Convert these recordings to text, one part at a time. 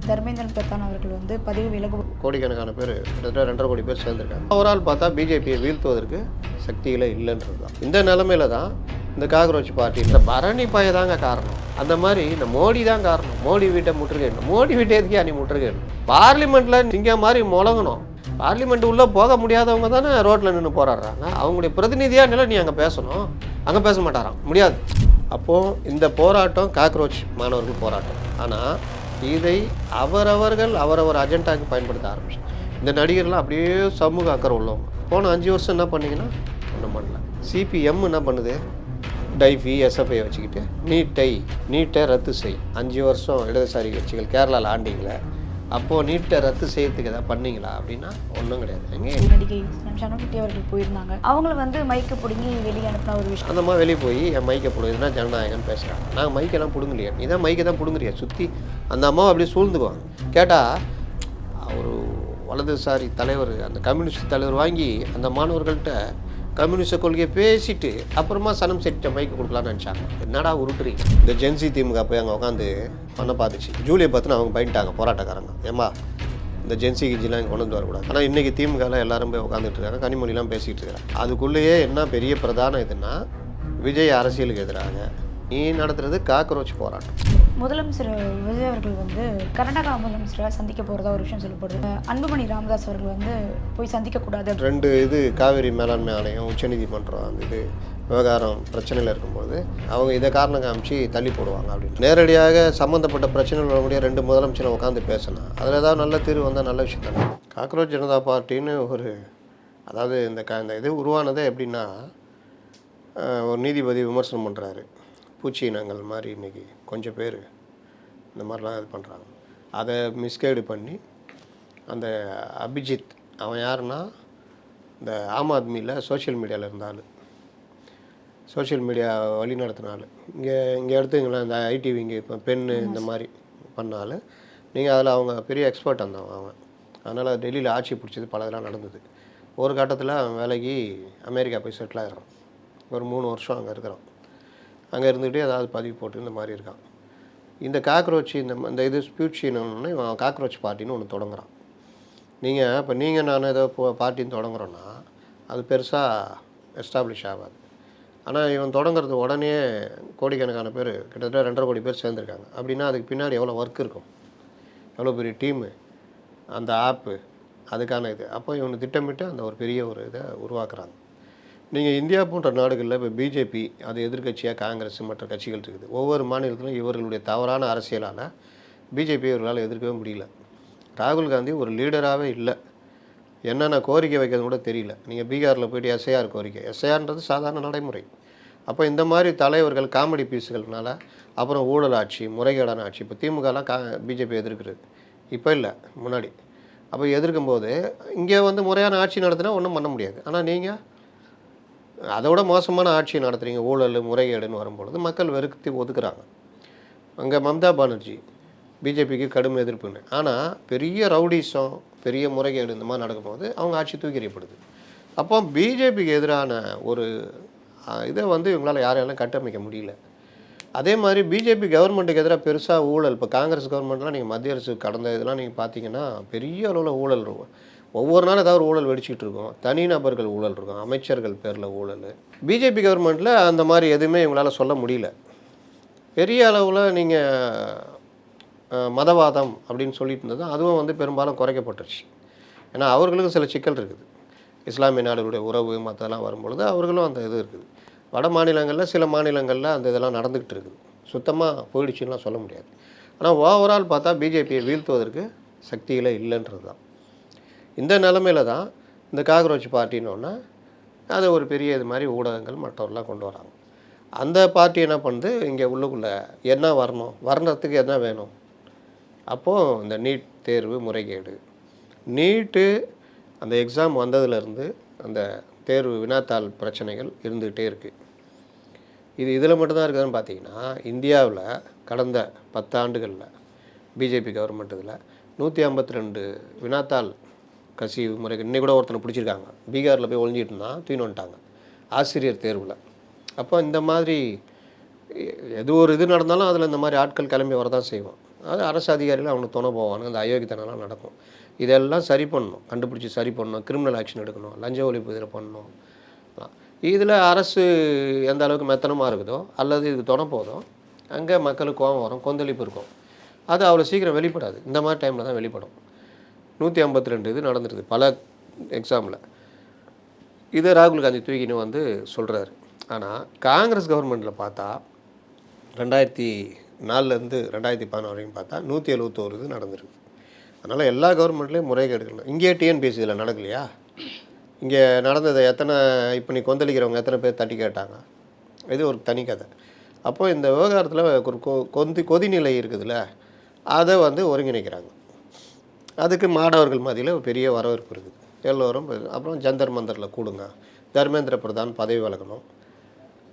தர்மேந்திரன் பிரதான் அவர்கள் வந்து பதவி விலகு. கோடிக்கணக்கான பேர் கிட்டத்தட்ட 2.5 கோடி பேர் சேர்ந்துருக்காங்க. ஓவரால் பார்த்தா பிஜேபியை வீழ்த்துவதற்கு சக்திகளே இல்லைன்றது தான். இந்த நிலைமையில தான் இந்த காக்ரோச் பார்ட்டி, இந்த பரணி பய தாங்க காரணம். அந்த மாதிரி இந்த மோடி தான் காரணம். மோடி வீட்டை முற்றுகையிடணும். மோடி வீட்டை எதுக்கே நீ முற்றுகையிடணும்? பார்லிமெண்ட்ல திங்க மாதிரி முழங்கணும். பார்லிமெண்ட் உள்ளே போக முடியாதவங்க தானே ரோட்டில் நின்று போராடுறாங்க. அவங்களுடைய பிரதிநிதியாக நிலை நீ அங்கே பேசணும். அங்கே பேச மாட்டாராம், முடியாது. அப்போது இந்த போராட்டம் காக்ரோச் மாணவர்கள் போராட்டம். ஆனால் இதை அவரவர் அஜெண்டாவுக்கு பயன்படுத்த ஆரம்பிச்சு. இந்த நடிகர்லாம் அப்படியே சமூக அக்கறை உள்ளவங்க. போன 5 வருஷம் என்ன பண்ணிங்கன்னா ஒன்றும் பண்ணல. சிபிஎம் என்ன பண்ணுது? டைஃபி எஸ்எஃப்ஐ வச்சுக்கிட்டு நீட்டை ரத்து செய். 5 வருஷம் இடதுசாரி கட்சிகள் கேரளாவில் ஆண்டிங்களே, அப்போது நீட்டை ரத்து செய்யறதுக்கு எதாவது பண்ணீங்களா அப்படின்னா ஒன்றும் கிடையாது. எங்கே நடிகை சனோகிட்டி அவர்கள் போயிருந்தாங்க. அவங்கள வந்து மைக்கை பிடுங்கி வெளியே அனுப்பின ஒரு விஷயம். அந்த மாதிரி வெளியே போய் என் மைக்கை பிடுங்குதுன்னா ஜனநாயகம்னு பேசுகிறாங்க. நாங்கள் மைக்கெல்லாம் பிடுங்கலையே, நீ தான் மைக்கை தான் பிடுங்குறியா? சுற்றி அந்த அம்மாவை அப்படியே சூழ்ந்துக்குவாங்க. கேட்டால் ஒரு வலதுசாரி தலைவர், அந்த கம்யூனிஸ்ட் தலைவர் வாங்கி அந்த மாணவர்கள்ட்ட கம்யூனிஸ்ட் கொள்கையை பேசிட்டு அப்புறமா சனம் செட்ட மைக்கு கொடுக்கலான்னு நினச்சாங்க. என்னடா உருட்டுறீங்க? இந்த ஜென்சி திமுக போய் அங்கே உட்காந்து பண்ண பார்த்துச்சு. ஜூலியை பார்த்துன்னு அவங்க பயந்துட்டாங்க போராட்டக்காரங்க. ஏம்மா இந்த ஜென்சி கிஞ்சிலாம் இங்கே கொண்டு வந்து வரக்கூடாது. ஆனால் இன்றைக்கி திமுகவில் எல்லாரும் போய் உட்காந்துட்டு இருக்காங்க, கனிமொழிலாம் பேசிகிட்டு இருக்காங்க. அதுக்குள்ளேயே என்ன பெரிய பிரதான இதுன்னா, விஜய் அரசியலுக்கு எதிராக நீ நடத்துறது காக்ரோச் போராட்டம். முதலமைச்சர் விஜய் அவர்கள் வந்து கர்நாடகா முதலமைச்சரை சந்திக்க போகிறதா ஒரு விஷயம் சொல்லப்படுது. அன்புமணி ராமதாஸ் அவர்கள் வந்து போய் சந்திக்கக்கூடாது. 2 இது காவிரி மேலாண்மை ஆணையம், உச்சநீதிமன்றம் அந்த இது விவகாரம் பிரச்சனையில் இருக்கும்போது அவங்க இதை காரணம் காமிச்சு தள்ளி போடுவாங்க அப்படின்னு. நேரடியாக சம்மந்தப்பட்ட பிரச்சனைகள் வரக்கூடிய 2 முதலமைச்சரை உட்காந்து பேசணும். அதில் ஏதாவது நல்ல தீர்வு வந்தால் நல்ல விஷயம் தானே. காக்ரோச் ஜனதா பார்ட்டின்னு அதாவது இந்த இது உருவானதே எப்படின்னா, ஒரு நீதிபதி விமர்சனம் பண்ணுறாரு. பூச்சி இனங்கள் மாதிரி இன்றைக்கி கொஞ்சம் பேர் இந்த மாதிரிலாம் இது பண்ணுறாங்க. அதை மிஸ்கைடு பண்ணி அந்த அபிஜித், அவன் யாருன்னா இந்த ஆம் ஆத்மியில் சோஷியல் மீடியாவில் இருந்தாலும், சோஷியல் மீடியா வழி நடத்தினாலும், இங்கே எடுத்துங்களேன் இந்த ஐடிவி இங்கே இப்போ பெண்ணு இந்த மாதிரி பண்ணாலும் நீங்கள் அதில் அவங்க பெரிய எக்ஸ்பர்ட் அவன். அதனால் டெல்லியில் ஆட்சி பிடிச்சது பல இதெல்லாம் நடந்தது. ஒரு கட்டத்தில் அவன் வேலைக்கு அமெரிக்கா போய் செட்டில் ஆகிடும். ஒரு 3 வருஷம் அங்கே இருக்கிறான். அங்கே இருந்துகிட்டே ஏதாவது பதிவு போட்டு இந்த மாதிரி இருக்கான். இந்த காக்ரோச் இந்த இது ஸ்பியூட்சின்னு இவன் காக்ரோச் பார்ட்டின்னு ஒன்று தொடங்குறான். நீங்கள் நான் ஏதோ பார்ட்டின்னு தொடங்குறோன்னா அது பெருசாக எஸ்டாப்ளிஷ் ஆகாது. ஆனால் இவன் தொடங்குறது உடனே கோடிக்கணக்கான பேர், கிட்டத்தட்ட 2.5 கோடி பேர் சேர்ந்துருக்காங்க. அப்படின்னா அதுக்கு பின்னாடி எவ்வளோ ஒர்க் இருக்கும், எவ்வளோ பெரிய டீமு, அந்த ஆப்பு, அதுக்கான இது. அப்போ இவனை திட்டமிட்டு அந்த ஒரு பெரிய ஒரு இதை உருவாக்குறாங்க. நீங்கள் இந்தியா போன்ற நாடுகளில் இப்போ பிஜேபி அது எதிர்கட்சியாக காங்கிரஸ் மற்ற கட்சிகள் இருக்குது. ஒவ்வொரு மாநிலத்திலும் இவர்களுடைய தவறான அரசியலால் பிஜேபி இவர்களால் எதிர்க்கவே முடியல. ராகுல் காந்தி ஒரு லீடராகவே இல்லை. என்னென்ன கோரிக்கை வைக்கிறது கூட தெரியல. நீங்கள் பீகாரில் போய்ட்டு எஸ்ஐஆர் கோரிக்கை, எஸ்ஐஆர்ன்றது சாதாரண நடைமுறை. அப்போ இந்த மாதிரி தலைவர்கள் காமெடி பீஸுகள்னால அப்புறம் ஊழல் ஆட்சி, முறைகேடான ஆட்சி. இப்போ திமுகலாம் பிஜேபி எதிர்க்கிறது, இப்போ இல்லை முன்னாடி. அப்போ எதிர்க்கும்போது இங்கே முறையான ஆட்சி நடத்தினா ஒன்றும் பண்ண முடியாது. ஆனால் நீங்கள் அதோட மோசமான ஆட்சியை நடத்துகிறீங்க, ஊழல் முறைகேடுன்னு வரும்பொழுது மக்கள் வெறுத்து ஒதுக்குறாங்க. அங்கே மம்தா பானர்ஜி பிஜேபிக்கு கடும் எதிர்ப்புன்னு. ஆனால் பெரிய ரவுடிசம், பெரிய முறைகேடு இந்த மாதிரி நடக்கும்போது அவங்க ஆட்சி தூக்கி எறியப்படுது. அப்போ பிஜேபிக்கு எதிரான ஒரு இதை இவங்களால் யாரையாலும் கட்டமைக்க முடியல. அதே மாதிரி பிஜேபி கவர்மெண்ட்டுக்கு எதிராக பெருசாக ஊழல், இப்போ காங்கிரஸ் கவர்மெண்ட்லாம் நீங்கள் மத்திய அரசு கடந்த இதெல்லாம் நீங்கள் பார்த்தீங்கன்னா பெரிய அளவில் ஊழல் இருக்கும். ஒவ்வொரு நாளும் ஏதாவது ஊழல் வெடிச்சிட்டு இருக்கும். தனிநபர்கள் ஊழல் இருக்கும், அமைச்சர்கள் பேரில் ஊழல். பிஜேபி கவர்மெண்ட்டில் அந்த மாதிரி எதுவுமே இவங்களால் சொல்ல முடியல. பெரிய அளவில் நீங்கள் மதவாதம் அப்படின்னு சொல்லிட்டு இருந்தது, அதுவும் பெரும்பாலும் குறைக்கப்பட்டுருச்சு. ஏன்னா அவர்களுக்கும் சில சிக்கல் இருக்குது. இஸ்லாமிய நாடுகளுடைய உறவு மற்றெல்லாம் வரும்பொழுது அவர்களும் அந்த இது இருக்குது. வட மாநிலங்களில் சில மாநிலங்களில் அந்த இதெல்லாம் நடந்துக்கிட்டு இருக்குது. சுத்தமாக போயிடுச்சுன்னா சொல்ல முடியாது. ஆனால் ஓவரால் பார்த்தா பிஜேபியை வீழ்த்துவதற்கு சக்திகளே இல்லைன்றது தான். இந்த நிலமையில தான் இந்த காக்ரோச் பார்ட்டின்னொன்னா அதை ஒரு பெரிய இது மாதிரி ஊடகங்கள் மற்றவர்களாம் கொண்டு வராங்க. அந்த பார்ட்டி என்ன பண்ணுது, இங்கே உள்ளுக்குள்ளே என்ன வர்றதுக்கு என்ன வேணும். அப்போது இந்த நீட் தேர்வு முறைகேடு, நீட்டு அந்த எக்ஸாம் வந்ததுலேருந்து அந்த தேர்வு வினாத்தாள் பிரச்சனைகள் இருந்துக்கிட்டே இருக்குது. இதில் மட்டும்தான் இருக்குதுன்னு பார்த்தீங்கன்னா, இந்தியாவில் கடந்த 10 ஆண்டுகளில் பிஜேபி கவர்மெண்ட் இதில் 152 வினாத்தாள் கசிவு முறைகள். இன்னைக்கு கூட ஒருத்தனை பிடிச்சிருக்காங்க, பீகாரில் போய் ஒழிஞ்சிட்டு இருந்தான், தூக்கின்னு வந்துட்டாங்க ஆசிரியர் தேர்வில். அப்போ இந்த மாதிரி எது ஒரு இது நடந்தாலும் அதில் இந்த மாதிரி ஆட்கள் கிளம்பி வரதான் செய்வோம். அது அரசு அதிகாரிகள் அவனுக்கு துணை போவானுங்க, அந்த அயோக்கியத்தனம்லாம் நடக்கும். இதெல்லாம் சரி பண்ணணும், கண்டுபிடிச்சி சரி பண்ணணும், கிரிமினல் ஆக்ஷன் எடுக்கணும், லஞ்ச ஒழிப்பு இதில் பண்ணணும். இதில் அரசு எந்த அளவுக்கு மெத்தனமாக இருக்குதோ அல்லது இதுக்கு துணை போதோ அங்கே மக்களுக்கு கோபம் வரும், கொந்தளிப்பு இருக்கும். அது அவ்வளோ சீக்கிரம் வெளிப்படாது. இந்த மாதிரி டைமில் தான் வெளிப்படும். 152 இது நடந்துருது பல எக்ஸாமில். இதை ராகுல் காந்தி தூக்கின்னு வந்து சொல்கிறாரு. ஆனால் காங்கிரஸ் கவர்மெண்ட்டில் பார்த்தா 2004லேருந்து 2016 வரைக்கும் பார்த்தா 171 இது நடந்துருக்கு. அதனால் எல்லா கவர்மெண்ட்லேயும் முறைகேடுகள். இங்கேயே டிஎன்பிஎஸ்சியில் நடக்கலையா? இங்கே நடந்ததை இப்போ நீ கொந்தளிக்கிறவங்க எத்தனை பேர் தட்டி கேட்டாங்க? இது ஒரு தனி கதை. அப்போது இந்த விவகாரத்தில் ஒரு கொதிநிலை இருக்குதுல்ல, அதை வந்து ஒருங்கிணைக்கிறாங்க. அதுக்கு மாணவர்கள் மத்தியில் ஒரு பெரிய வரவேற்பு இருக்குது. எல்லோரும் அப்புறம் ஜந்தர் மந்தரில் கூடுங்க, தர்மேந்திர பிரதான் பதவி விலகணும்,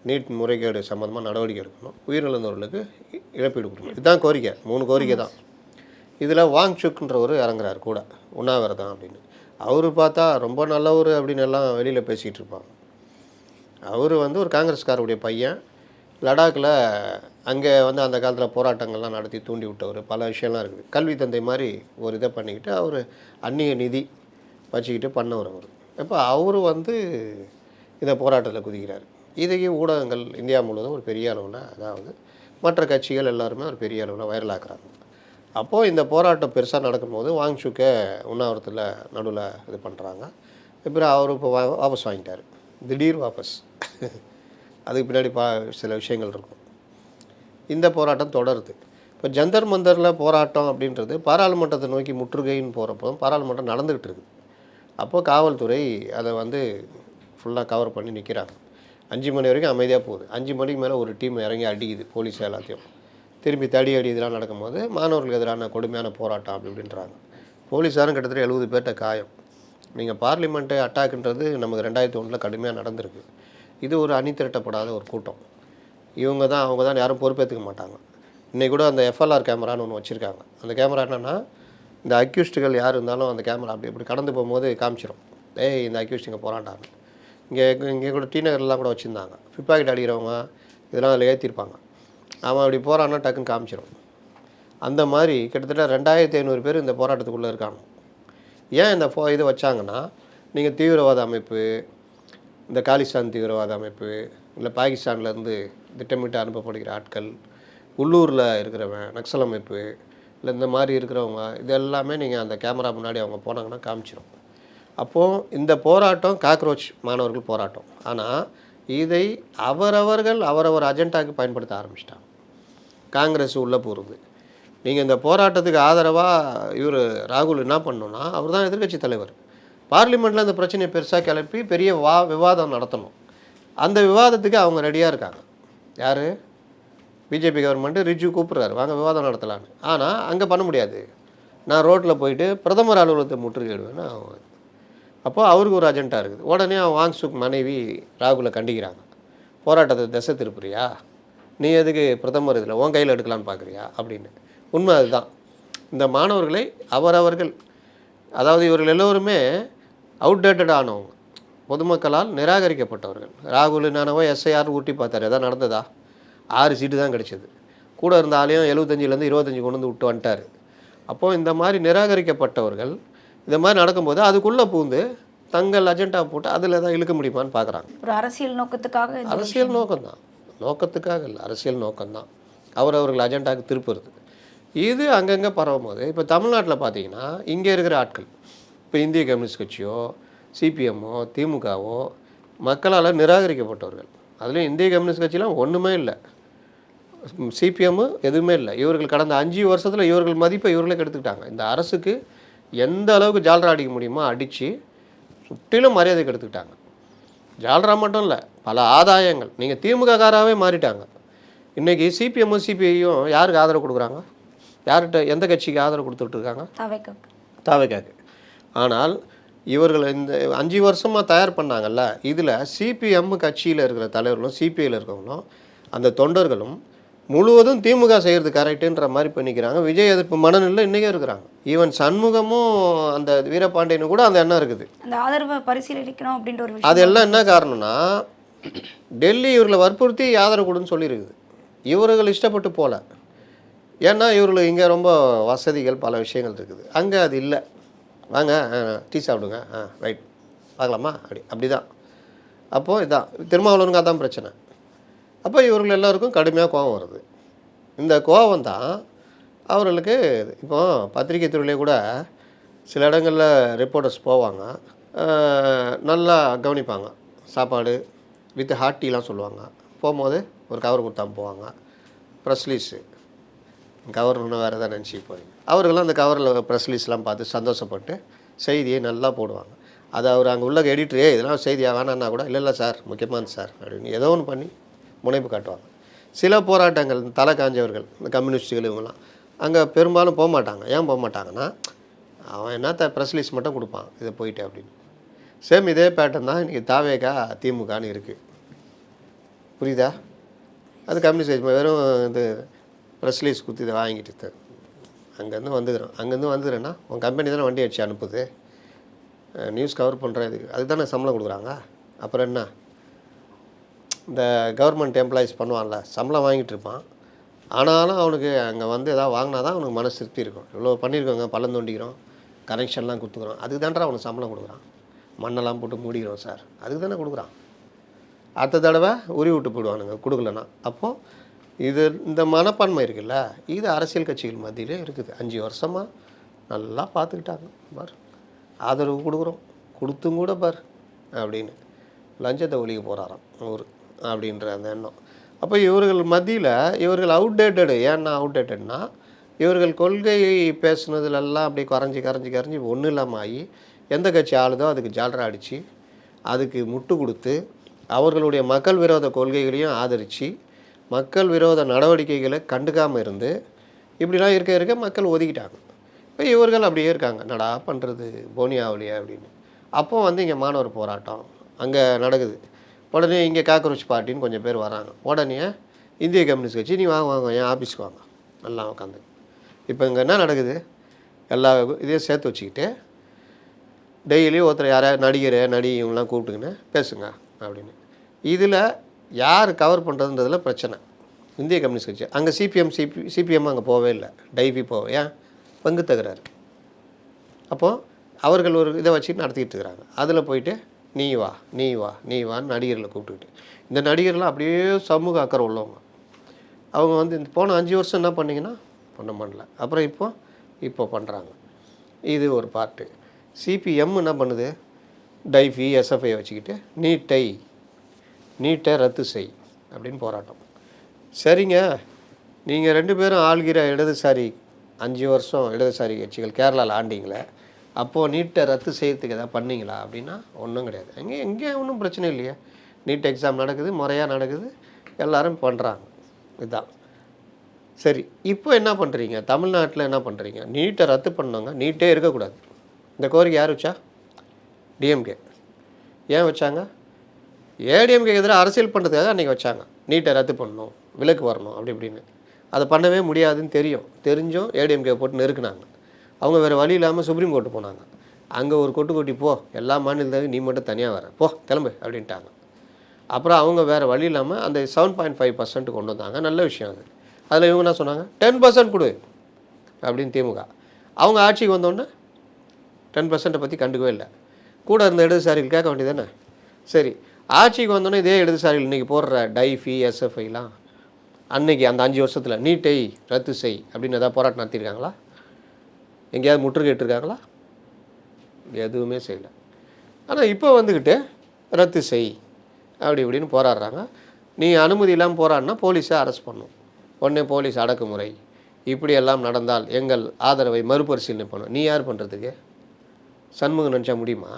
நீட் முறைகேடு சம்மந்தமாக நடவடிக்கை எடுக்கணும், உயிரிழந்தவர்களுக்கு இழப்பீடு கொடுக்கணும். இதுதான் கோரிக்கை. 3 கோரிக்கை தான். இதில் வாங்சுக்ன்றவர் இறங்குறாரு கூட, உண்ணாவிரதம் அப்படின்னு. அவர் பார்த்தா ரொம்ப நல்லவர் அப்படின்னு எல்லாம் வெளியில் பேசிகிட்டு இருப்பாங்க. அவர் வந்து ஒரு காங்கிரஸ்காரருடைய பையன். லடாக்கில் அங்கே வந்து அந்த காலத்தில் போராட்டங்கள்லாம் நடத்தி தூண்டி விட்டவர். பல விஷயம்லாம் இருக்குது. கல்வி தந்தை மாதிரி ஒரு இதை பண்ணிக்கிட்டு அவர் அந்நிய நிதி வச்சுக்கிட்டு பண்ணவர் அவர். இப்போ அவர் வந்து இந்த போராட்டத்தில் குதிக்கிறார். இதையே ஊடகங்கள் இந்தியா முழுவதும் ஒரு பெரிய அளவில், அதாவது மற்ற கட்சிகள் எல்லாருமே ஒரு பெரிய அளவில் வைரலாக்குறாங்க. அப்போது இந்த போராட்டம் பெருசாக நடக்கும்போது வாங்சுக்கை உண்ணாவிரத்தில் நடுவில் இது பண்ணுறாங்க. இப்போ அவர் இப்போ வாபஸ் வாங்கிட்டார். திடீர் வாபஸ். அதுக்கு பின்னாடி சில விஷயங்கள் இருக்கும். இந்த போராட்டம் தொடருது. இப்போ ஜந்தர் மந்தரில் போராட்டம் அப்படின்றது பாராளுமன்றத்தை நோக்கி முற்றுகைன்னு போகிறப்போ பாராளுமன்றம் நடந்துக்கிட்டு இருக்குது. அப்போது காவல்துறை அதை வந்து ஃபுல்லாக கவர் பண்ணி நிற்கிறாங்க. 5 மணி வரைக்கும் அமைதியாக போகுது. 5 மணிக்கு மேலே ஒரு டீம் இறங்கி அடிக்குது போலீஸ் எல்லாத்தையும். திரும்பி தடி இதெல்லாம் நடக்கும்போது மாணவர்களுக்கு எதிரான கொடுமையான போராட்டம் அப்படின்றாங்க. போலீஸாரும் கிட்டத்தட்ட 70 பேர்கிட்ட காயம். நீங்கள் பார்லிமெண்ட்டு அட்டாக்குன்றது நமக்கு 2001 கடுமையாக நடந்திருக்கு. இது ஒரு அணி திரட்டப்படாத ஒரு கூட்டம். அவங்க தான் யாரும் பொறுப்பேற்றுக்க மாட்டாங்க. இன்றைக்கி கூட அந்த எஃப்எல்ஆர் கேமரான்னு ஒன்று வச்சுருக்காங்க. அந்த கேமரா என்னென்னா, இந்த அக்யூஸ்டுகள் யார் இருந்தாலும் அந்த கேமரா இப்படி கடந்து போகும்போது காமிச்சிடும், இந்த அக்யூஸ்டுங்க போராட்டாங்க. இங்கே கூட டி நகர்லாம் கூட வச்சுருந்தாங்க. பிப்பாக்கெட் அடிக்கிறவங்க இதெல்லாம் அதில் ஏற்றிருப்பாங்க. அவன் அப்படி போகிறான்னா டக்குன்னு காமிச்சிடும். அந்த மாதிரி கிட்டத்தட்ட 2500 பேர் இந்த போராட்டத்துக்குள்ளே இருக்காங்க. ஏன் இந்த இது வச்சாங்கன்னா, நீங்கள் தீவிரவாத அமைப்பு, இந்த காலிஸ்தான் தீவிரவாத அமைப்பு, இல்லை பாகிஸ்தான்லேருந்து திட்டமிட்டு அனுப்பப்படுகிற ஆட்கள், உள்ளூரில் இருக்கிறவன் நக்சல் அமைப்பு, இல்லை இந்த மாதிரி இருக்கிறவங்க, இது எல்லாமே நீங்கள் அந்த கேமரா முன்னாடி அவங்க போனாங்கன்னா காமிச்சிடும். அப்போது இந்த போராட்டம் காக்ரோச் மாணவர்கள் போராட்டம். ஆனால் இதை அவரவர் அஜெண்டாவுக்கு பயன்படுத்த ஆரம்பிச்சிட்டாங்க. காங்கிரஸ் உள்ளே போகிறது. நீங்கள் இந்த போராட்டத்துக்கு ஆதரவாக ராகுல் என்ன பண்ணணுன்னா, அவர் தான் எதிர்க்கட்சி தலைவர். பார்லிமெண்ட்டில் அந்த பிரச்சனையை பெருசாக கிளப்பி பெரிய விவாதம் நடத்தணும். அந்த விவாதத்துக்கு அவங்க ரெடியாக இருக்காங்க. யார்? பிஜேபி கவர்மெண்ட்டு ரிஜு கூப்பிட்றாரு, வாங்க விவாதம் நடத்தலான்னு. ஆனால் அங்கே பண்ண முடியாது. நான் ரோட்டில் போயிட்டு பிரதமர் அலுவலகத்தை முற்றுகையிடுவேன்னு அப்போது அவருக்கு ஒரு அஜெண்டா இருக்குது. உடனே வாங்சுக் மனைவி ராகுலை கண்டிக்கிறாங்க. போராட்டத்தை திசை திருப்புறியா, நீ எதுக்கு பிரதமர் இதில் உன் கையில் எடுக்கலான்னு பார்க்குறியா அப்படின்னு. உண்மை அதுதான். இந்த மாணவர்களை அவர்கள், அதாவது இவர்கள் எல்லோருமே அவுட்டேட்டட் ஆனவங்க, பொதுமக்களால் நிராகரிக்கப்பட்டவர்கள். ராகுல் நானவோ எஸ்ஐஆர் ஊட்டி பார்த்தாரு, எதாவது நடந்ததா? 6 சீட்டு தான் கிடச்சிது. கூட இருந்த ஆளையும் 75லேருந்து 25 கொண்டு வந்து விட்டு வந்துட்டார். அப்போது இந்த மாதிரி நிராகரிக்கப்பட்டவர்கள் இந்த மாதிரி நடக்கும்போது அதுக்குள்ளே பூந்து தங்கள் அஜெண்டா போட்டு அதில் தான் இழுக்க முடியுமான்னு பார்க்குறாங்க. ஒரு அரசியல் நோக்கத்துக்காக, அரசியல் நோக்கம்தான், நோக்கத்துக்காக இல்லை, அரசியல் நோக்கம்தான் அவர்கள் அஜெண்டாவுக்கு திருப்புறது. இது அங்கங்கே பரவும் போது இப்போ தமிழ்நாட்டில் பார்த்தீங்கன்னா இங்கே இருக்கிற ஆட்கள், இப்போ இந்திய கம்யூனிஸ்ட் கட்சியோ சிபிஎம்மோ திமுகவோ மக்களால் நிராகரிக்கப்பட்டவர்கள். அதுலேயும் இந்திய கம்யூனிஸ்ட் கட்சியெலாம் ஒன்றுமே இல்லை, சிபிஎம்மு எதுவுமே இல்லை. இவர்கள் கடந்த 5 வருஷத்தில் இவர்கள் மதிப்பை இவர்களே கெடுத்துக்கிட்டாங்க. இந்த அரசுக்கு எந்த அளவுக்கு ஜால்ரா அடிக்க முடியுமோ அடித்து சுற்றிலும் மரியாதை கெடுத்துக்கிட்டாங்க. ஜால்ரா மட்டும் இல்லை, பல ஆதாயங்கள். நீங்கள் திமுககாராகவே மாறிட்டாங்க. இன்றைக்கி சிபிஎம்மும் சிபிஐயும் யாருக்கு ஆதரவு கொடுக்குறாங்க? யார்கிட்ட, எந்த கட்சிக்கு ஆதரவு கொடுத்துட்ருக்காங்க? தாவேக்காக்கு. ஆனால் இவர்கள் இந்த 5 வருஷமாக தயார் பண்ணாங்கல்ல, இதில் சிபிஎம் கட்சியில் இருக்கிற தலைவர்களும் சிபிஐயில் இருக்கிறவங்களும் அந்த தொண்டர்களும் முழுவதும் திமுக செய்கிறது கரெக்டுன்ற மாதிரி பண்ணிக்கிறாங்க. விஜய் எதிர்ப்பு மனநிலை இன்றைக்கே இருக்கிறாங்க. ஈவன் சண்முகமும் அந்த வீரபாண்டியனும் கூட அந்த எண்ணம் இருக்குது. அந்த ஆதரவை பரிசீலிக்கணும் அப்படின்ற ஒரு விஷயம். அதெல்லாம் என்ன காரணம்னா, டெல்லி இவர்களை வற்புறுத்தி ஆதரவு கொடுன்னு சொல்லியிருக்குது. இவர்கள் இஷ்டப்பட்டு போகல. ஏன்னா இவர்களுக்கு இங்கே ரொம்ப வசதிகள் பல விஷயங்கள் இருக்குது, அங்கே அது இல்லை. வாங்க டீ சாப்பிடுங்க, ரைட் பார்க்கலாமா அப்படி தான். அப்போது இதான் திருமாவளவனுக்கு அதான் பிரச்சனை. அப்போ இவர்கள் எல்லாருக்கும் கடுமையாக கோபம் வருது. இந்த கோபம் தான் அவர்களுக்கு இப்போ பத்திரிகை துறையிலே கூட சில இடங்களில் ரிப்போர்ட்டர்ஸ் போவாங்க, நல்லா கவனிப்பாங்க, சாப்பாடு வித் ஹாட் டீலாம் சொல்லுவாங்க. போகும்போது ஒரு கவர் கொடுத்தாம போவாங்க. ப்ரெஸ் ரிலீஸு கவர் இன்னும் வேறு எதாவது நினச்சி போகிறீங்க. அவர்களும் அந்த கவரில் ப்ரெஸ் ரிலீஸ்லாம் பார்த்து சந்தோஷப்பட்டு செய்தியை நல்லா போடுவாங்க. அது அவர் அங்கே உள்ள எடிட்டரே இதெல்லாம் செய்தியாக வேணான்னா கூட இல்லை சார் முக்கியமானது சார் அப்படின்னு ஏதோ ஒன்று பண்ணி முனைப்பு காட்டுவாங்க. சில போராட்டங்கள் தலை காஞ்சவர்கள் இந்த கம்யூனிஸ்டுகள் இவங்கெல்லாம் அங்கே பெரும்பாலும் போக மாட்டாங்க. ஏன் போக மாட்டாங்கன்னா அவன் என்னத்த ப்ரெஸ் ரிலீஸ் மட்டும் கொடுப்பான் இதை போயிட்டு அப்படின்னு. சேம் இதே பேட்டர்ன் தான் இன்றைக்கி தாவேகா திமுகன்னு இருக்குது, புரியுதா? அது கம்யூனிஸ்ட் வெறும் இது ப்ரெஸ் ரிலீஸ் கொடுத்து இதை வாங்கிட்டு அங்கேருந்து வந்துக்கிறேன்னா உன் கம்பெனி தானே வண்டி அடிச்சு அனுப்புது, நியூஸ் கவர் பண்ணுற இதுக்கு அதுக்கு தானே சம்பளம் கொடுக்குறாங்க. அப்புறம் என்ன, இந்த கவர்மெண்ட் எம்ப்ளாயீஸ் பண்ணுவான்ல சம்பளம் வாங்கிட்டு இருப்பான், ஆனாலும் அவனுக்கு அங்கே வந்து எதாவது வாங்கினா தான் அவனுக்கு மனசு திருப்தி இருக்கும். இவ்வளோ பண்ணியிருக்கோங்க, பள்ளம் தோண்டிக்கிறோம், கனெக்ஷன்லாம் கொடுத்துக்குறோம், அதுக்கு தான்டா அவனுக்கு சம்பளம் கொடுக்குறான். மண்ணெல்லாம் போட்டு மூடிக்கிறோம் சார், அதுக்கு தானே கொடுக்குறான். அடுத்த தடவை உரி விட்டு போயிடுவானுங்க கொடுக்கலன்னா. அப்போது இது இந்த மனப்பான்மை இருக்குல்ல, இது அரசியல் கட்சிகள் மத்தியிலே இருக்குது. 5 வருஷமாக நல்லா பார்த்துக்கிட்டாங்க பார், ஆதரவு கொடுக்குறோம், கொடுத்தும் கூட பார் அப்படின்னு லஞ்சத்தை ஒழிக்க போகிறாராம் ஊர் அப்படின்ற அந்த எண்ணம். அப்போ இவர்கள் மத்தியில் இவர்கள் அவுடேட்டடு. ஏன்னா அவுடேட்டட்னா இவர்கள் கொள்கை பேசுனதுலெல்லாம் அப்படி கரைஞ்சி ஒன்றும் இல்லாமல் ஆகி எந்த கட்சி ஆளுதோ அதுக்கு ஜால்ரா அடித்து அதுக்கு முட்டு கொடுத்து அவர்களுடைய மக்கள் விரோத கொள்கைகளையும் ஆதரித்து மக்கள் விரோத நடவடிக்கைகளை கண்டுக்காமல் இருந்து இப்படிலாம் இருக்க மக்கள் ஒதுக்கிட்டாங்க. இப்போ இவர்கள் அப்படியே இருக்காங்க, நடா பண்ணுறது போனியாவலியா அப்படின்னு. அப்போ வந்து இங்கே மாணவர் போராட்டம் அங்கே நடக்குது. உடனே இங்கே காக்ரோச் பார்ட்டின்னு கொஞ்சம் பேர் வராங்க. உடனே இந்திய கம்யூனிஸ்ட் கட்சி நீ வாங்க என் ஆஃபீஸ்க்கு வாங்க நல்லா உட்காந்து. இப்போ இங்கே என்ன நடக்குது, எல்லா இதையும் சேர்த்து வச்சுக்கிட்டு டெய்லியும் ஒருத்தர் யாராவது நடிகை இவங்களாம் கூப்பிட்டுக்கின்னு பேசுங்க அப்படின்னு. இதில் யார் கவர் பண்ணுறதுன்றதில் பிரச்சனை. இந்திய கம்யூனிஸ்ட் கட்சி அங்கே சிபிஎம் அங்கே போகவே இல்லை, டைபி போவே, ஏன் பங்கு தகுறாரு. அப்போது அவர்கள் ஒரு இதை வச்சுட்டு நடத்திக்கிட்டு இருக்கிறாங்க. அதில் போயிட்டு நீ வான்னு நடிகர்களை கூப்பிட்டுக்கிட்டு, இந்த நடிகர்லாம் அப்படியே சமூக அக்கறை உள்ளவங்க. அவங்க வந்து இந்த போன 5 வருஷம் என்ன பண்ணிங்கன்னா பண்ணல, அப்புறம் இப்போ பண்ணுறாங்க. இது ஒரு பார்ட்டு. சிபிஎம் என்ன பண்ணுது, டைஃபி எஸ்எஃப்ஐ வச்சுக்கிட்டு நீட்டை ரத்து செய் அப்படின்னு போராட்டம். சரிங்க, நீங்கள் 2 பேரும் ஆள்கிற இடதுசாரி 5 வருஷம் இடதுசாரி கட்சிகள் கேரளாவில் ஆண்டிங்களே, அப்போது நீட்டை ரத்து செய்யறதுக்கு எதாவது பண்ணிங்களா அப்படின்னா ஒன்றும் கிடையாது. எங்கே ஒன்றும் பிரச்சனை இல்லையே, நீட் எக்ஸாம் நடக்குது, முறையாக நடக்குது, எல்லோரும் பண்ணுறாங்க. இதுதான் சரி. இப்போ என்ன பண்ணுறீங்க, தமிழ்நாட்டில் என்ன பண்ணுறீங்க, நீட்டை ரத்து பண்ணாங்க, நீட்டே இருக்கக்கூடாது. இந்த கோரிக்கை யார் வச்சா, டிஎம்கே. ஏன் வச்சாங்க, ஏடிஎம்கே எதிராக அரசியல் பண்ணுறதுக்காக அன்றைக்கி வச்சாங்க. நீட்டை ரத்து பண்ணணும், விலக்கு வரணும் அப்படி இப்படின்னு. அதை பண்ணவே முடியாதுன்னு தெரிஞ்சும் ஏடிஎம்கே போட்டு நெருக்குனாங்க. அவங்க வேறு வழி இல்லாமல் சுப்ரீம் கோர்ட்டு போனாங்க. அங்கே ஒரு கொட்டி போ, எல்லா மாநிலத்தையும் நீ மட்டும் தனியாக வர போ கிளம்பு அப்படின்ட்டாங்க. அப்புறம் அவங்க வேறு வழி இல்லாமல் அந்த 7.5% கொண்டு வந்தாங்க. நல்ல விஷயம் அது. அதில் இவங்க என்ன சொன்னாங்க, 10% கொடு அப்படின்னு திமுக. அவங்க ஆட்சிக்கு வந்தோடனே 10% பற்றி கண்டுக்கவே இல்லை. கூட இருந்த இடதுசாரிகள் கேட்க வேண்டியது தானே. சரி, ஆட்சிக்கு வந்தோடனே இதே இடதுசாரிகள் இன்றைக்கி போடுற டைஃபி எஸ்எஃப்ஐலாம் அன்றைக்கி அந்த 5 வருஷத்தில் நீட்டை ரத்து செய் அப்படின்னு எதாவது போராட்டம் நடத்தியிருக்காங்களா, எங்கேயாவது முற்றுகையிட்டிருக்காங்களா, எதுவுமே செய்யலை. ஆனால் இப்போ வந்துக்கிட்டு ரத்து செய் அப்படி இப்படின்னு போராடுறாங்க. நீ அனுமதி இல்லாமல் போராடினா போலீஸை அரெஸ்ட் பண்ணும், உடனே போலீஸ் அடக்குமுறை, இப்படி எல்லாம் நடந்தால் எங்கள் ஆதரவை மறுபரிசீலனை பண்ணும். நீ யார் பண்ணுறதுக்கு, சண்முகம் நினச்சா முடியுமா,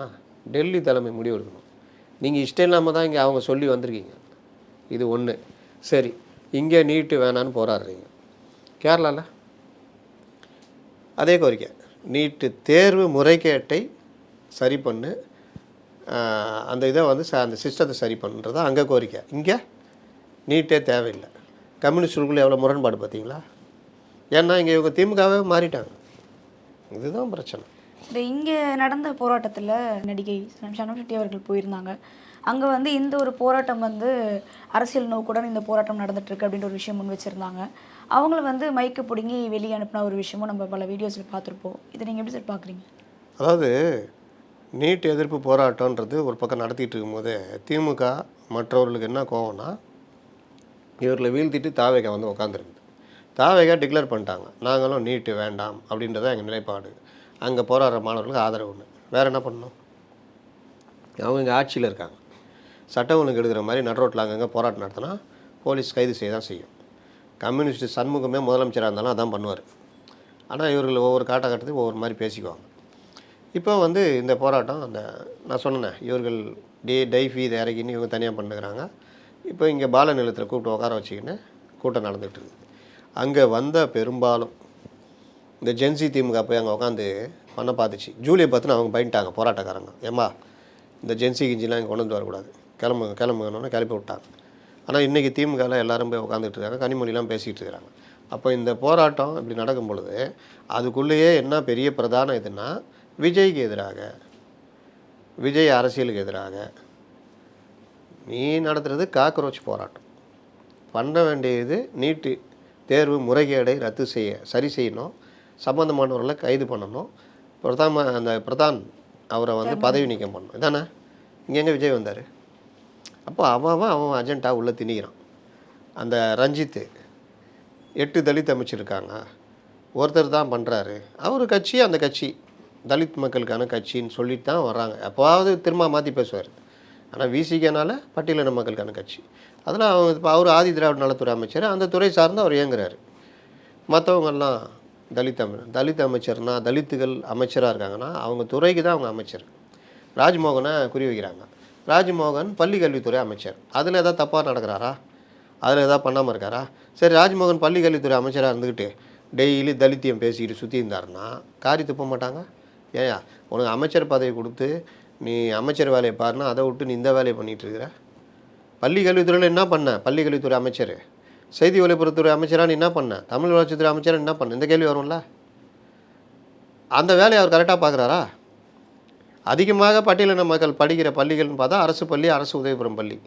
டெல்லி தலைமை முடிவு எடுக்கணும். நீங்கள் இஷ்டம் இல்லாமல் தான் இங்கே அவங்க சொல்லி வந்திருக்கீங்க. இது ஒன்று. சரி, இங்கே நீட்டு வேணான்னு போராடுறீங்க. கேரளாவில் அதே கோரிக்கை, நீட்டு தேர்வு முறைகேட்டை சரி பண்ணு, அந்த இதை வந்து அந்த சிஸ்டத்தை சரி பண்ணுறது அங்கே கோரிக்கை. இங்கே நீட்டே தேவையில்லை. கம்யூனிஸ்டுக்குள்ளே எவ்வளோ முரண்பாடு பார்த்தீங்களா. ஏன்னா இங்கே இவங்க திமுகவே மாறிட்டாங்க. இதுதான் பிரச்சனை. இந்த இங்கே நடந்த போராட்டத்தில் நடிகை சனம் ஷெட்டி அவர்கள் போயிருந்தாங்க. அங்கே வந்து இந்த ஒரு போராட்டம் வந்து அரசியல் நோக்குடன் இந்த போராட்டம் நடந்துட்டுருக்கு அப்படின்ற ஒரு விஷயம் முன் வச்சுருந்தாங்க. அவங்கள வந்து மைக்கை பிடுங்கி வெளியே அனுப்பின ஒரு விஷயமும் நம்ம பல வீடியோஸில் பார்த்துருப்போம். இதை நீங்கள் எப்படி சார் பார்க்குறீங்க? அதாவது நீட் எதிர்ப்பு போராட்டன்றது ஒரு பக்கம் நடத்திட்டு இருக்கும்போதே திமுக மற்றவர்களுக்கு என்ன கோவம்னா, இவர்களை வீழ்த்திட்டு தாவேகா வந்து உட்காந்துருக்குது. தாவேகா டிக்ளேர் பண்ணிட்டாங்க, நாங்களும் நீட்டு வேண்டாம் அப்படின்றத எங்கள் நிலைப்பாடு. அங்கே போராடுற மாணவர்களுக்கு ஆதரவுன்னு. வேறு என்ன பண்ணணும்? அவங்க இங்கே ஆட்சியில் இருக்காங்க. சட்டம் ஒழுங்கு எடுக்கிற மாதிரி நடுரோட்டில் அங்கங்கே போராட்டம் நடத்தினா போலீஸ் கைது செய்ய தான் செய்யும். கம்யூனிஸ்ட் சண்முகமே முதலமைச்சராக இருந்தாலும் அதான் பண்ணுவார். ஆனால் இவர்கள் ஒவ்வொரு காலகட்டத்துக்கு ஒவ்வொரு மாதிரி பேசிக்குவாங்க. இப்போ வந்து இந்த போராட்டம் நான் சொன்னேன், இவர்கள் டைஃபி இதை இறக்கின்னு இவங்க தனியாக பண்ணுறாங்க. இப்போ இங்கே பால நிலத்தில் கூப்பிட்டு உட்கார வச்சுக்கின்னு கூட்டம் நடந்துகிட்டு இருக்குது. அங்கே வந்த பெரும்பாலும் இந்த ஜென்சி திமுக போய் அங்கே உட்காந்து பண்ண பார்த்துச்சு. ஜூலியை பார்த்துன்னு அவங்க பயந்துட்டாங்க போராட்டக்காரங்க. ஏம்மா இந்த ஜென்சி கிஞ்சிலாம் இங்கே கொண்டு வந்து வரக்கூடாது, கிளம்புங்கன்னு கிளப்பி விட்டாங்க. ஆனால் இன்றைக்கி திமுகவில் எல்லாரும் போய் உட்காந்துட்டு இருக்காங்க, கனிமொழிலாம் பேசிகிட்டு இருக்கிறாங்க. அப்போ இந்த போராட்டம் இப்படி நடக்கும் பொழுது அதுக்குள்ளேயே என்ன பெரிய பிரதான இதுன்னா, விஜய்க்கு எதிராக, விஜய் அரசியலுக்கு எதிராக நீ நடத்துகிறது காக்ரோச் போராட்டம். பண்ண வேண்டியது நீட்டு தேர்வு முறைகேடை ரத்து சரி செய்யணும், சம்பந்தமானவர்களை கைது பண்ணணும், பிரதான் அவரை வந்து பதவி நீக்கம் பண்ணணும். இதானே இங்கே விஜய் வந்தார். அப்போ அவன் அஜெண்டா உள்ளே திணிக்கிறான். அந்த ரஞ்சித்து 8 தலித் அமைச்சிருக்காங்க, ஒருத்தர் தான் பண்ணுறாரு. அவர் கட்சி, அந்த கட்சி தலித் மக்களுக்கான கட்சின்னு சொல்லிட்டு தான் வர்றாங்க. அப்போவாவது திரும்ப மாற்றி பேசுவார். ஆனால் விசிகனால பட்டியலின மக்களுக்கான கட்சி. அதில் இப்போ அவர் ஆதி திராவிட நலத்துறை அமைச்சர், அந்த துறை சார்ந்து அவர் இயங்குறாரு. மற்றவங்கெல்லாம் தலித் அமைச்சர்னா, தலித்துகள் அமைச்சராக இருக்காங்கன்னா அவங்க துறைக்கு தான் அவங்க அமைச்சர். ராஜ்மோகனை குறி வைக்கிறாங்க. ராஜ்மோகன் பள்ளி கல்வித்துறை அமைச்சர். அதில் எதாவது தப்பாக நடக்கிறாரா? அதில் எதாவது பண்ணாமல் இருக்காரா? சரி, ராஜ்மோகன் பள்ளி கல்வித்துறை அமைச்சராக இருந்துக்கிட்டு டெய்லி தலித்தியம் பேசிக்கிட்டு சுற்றி இருந்தாருன்னா காரி துப்ப மாட்டாங்க? ஏயா, உனக்கு அமைச்சர் பதவி கொடுத்து நீ அமைச்சர் வேலையை பாருன்னா அதை விட்டு நீ இந்த வேலையை பண்ணிகிட்டு இருக்கிற. பள்ளி கல்வித்துறையில் என்ன பண்ண? பள்ளி கல்வித்துறை அமைச்சர். செய்தி ஒலிபரப்புத்துறை அமைச்சராக நீ என்ன பண்ண? தமிழ் வளர்ச்சித்துறை அமைச்சராக என்ன பண்ண? இந்த கேள்வி வரும்ல. அந்த வேலையை அவர் கரெக்டாக பார்க்குறாரா? அதிகமாக பட்டியலின மக்கள் படிக்கிற பள்ளிகள்னு பார்த்தா அரசு பள்ளி, அரசு உதவிபுரம் பள்ளி.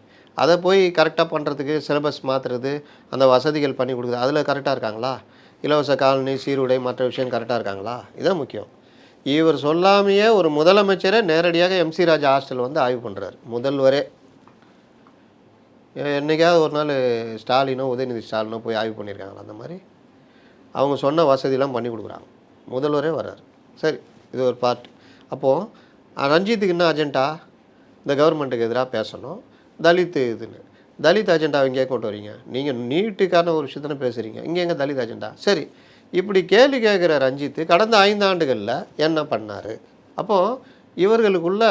அதை போய் கரெக்டாக பண்ணுறதுக்கு சிலபஸ் மாற்றுறது, அந்த வசதிகள் பண்ணி கொடுக்குறது, அதில் கரெக்டாக இருக்காங்களா? இலவச காலனி, சீருடை, மற்ற விஷயம் கரெக்டாக இருக்காங்களா? இதுதான் முக்கியம். இவர் சொல்லாமையே ஒரு முதலமைச்சரை நேரடியாக MC ராஜா ஹாஸ்டல் வந்து ஆய்வு பண்ணுறாரு. முதல்வரே என்றைக்காவது ஒரு நாள் ஸ்டாலினோ உதயநிதி ஸ்டாலினோ போய் ஆய்வு பண்ணியிருக்காங்களா? அந்த மாதிரி அவங்க சொன்ன வசதியெலாம் பண்ணி கொடுக்குறாங்க. முதல்வரே வர்றாரு. சரி, இது ஒரு பார்ட். அப்போது ரஞ்சித்துக்கு என்ன அஜெண்டா? இந்த கவர்மெண்ட்டுக்கு எதிராக பேசணும், தலித்து இதுன்னு. தலித் அஜெண்டாவை இங்கே கொண்டு வரீங்க. நீங்கள் நீட்டுக்கான ஒரு விஷயத்தானே பேசுகிறீங்க, இங்கே எங்கே தலித் அஜெண்டா? சரி, இப்படி கேள்வி கேட்குற ரஞ்சித்து கடந்த 5 ஆண்டுகளில் என்ன பண்ணார்? அப்போது இவர்களுக்குள்ள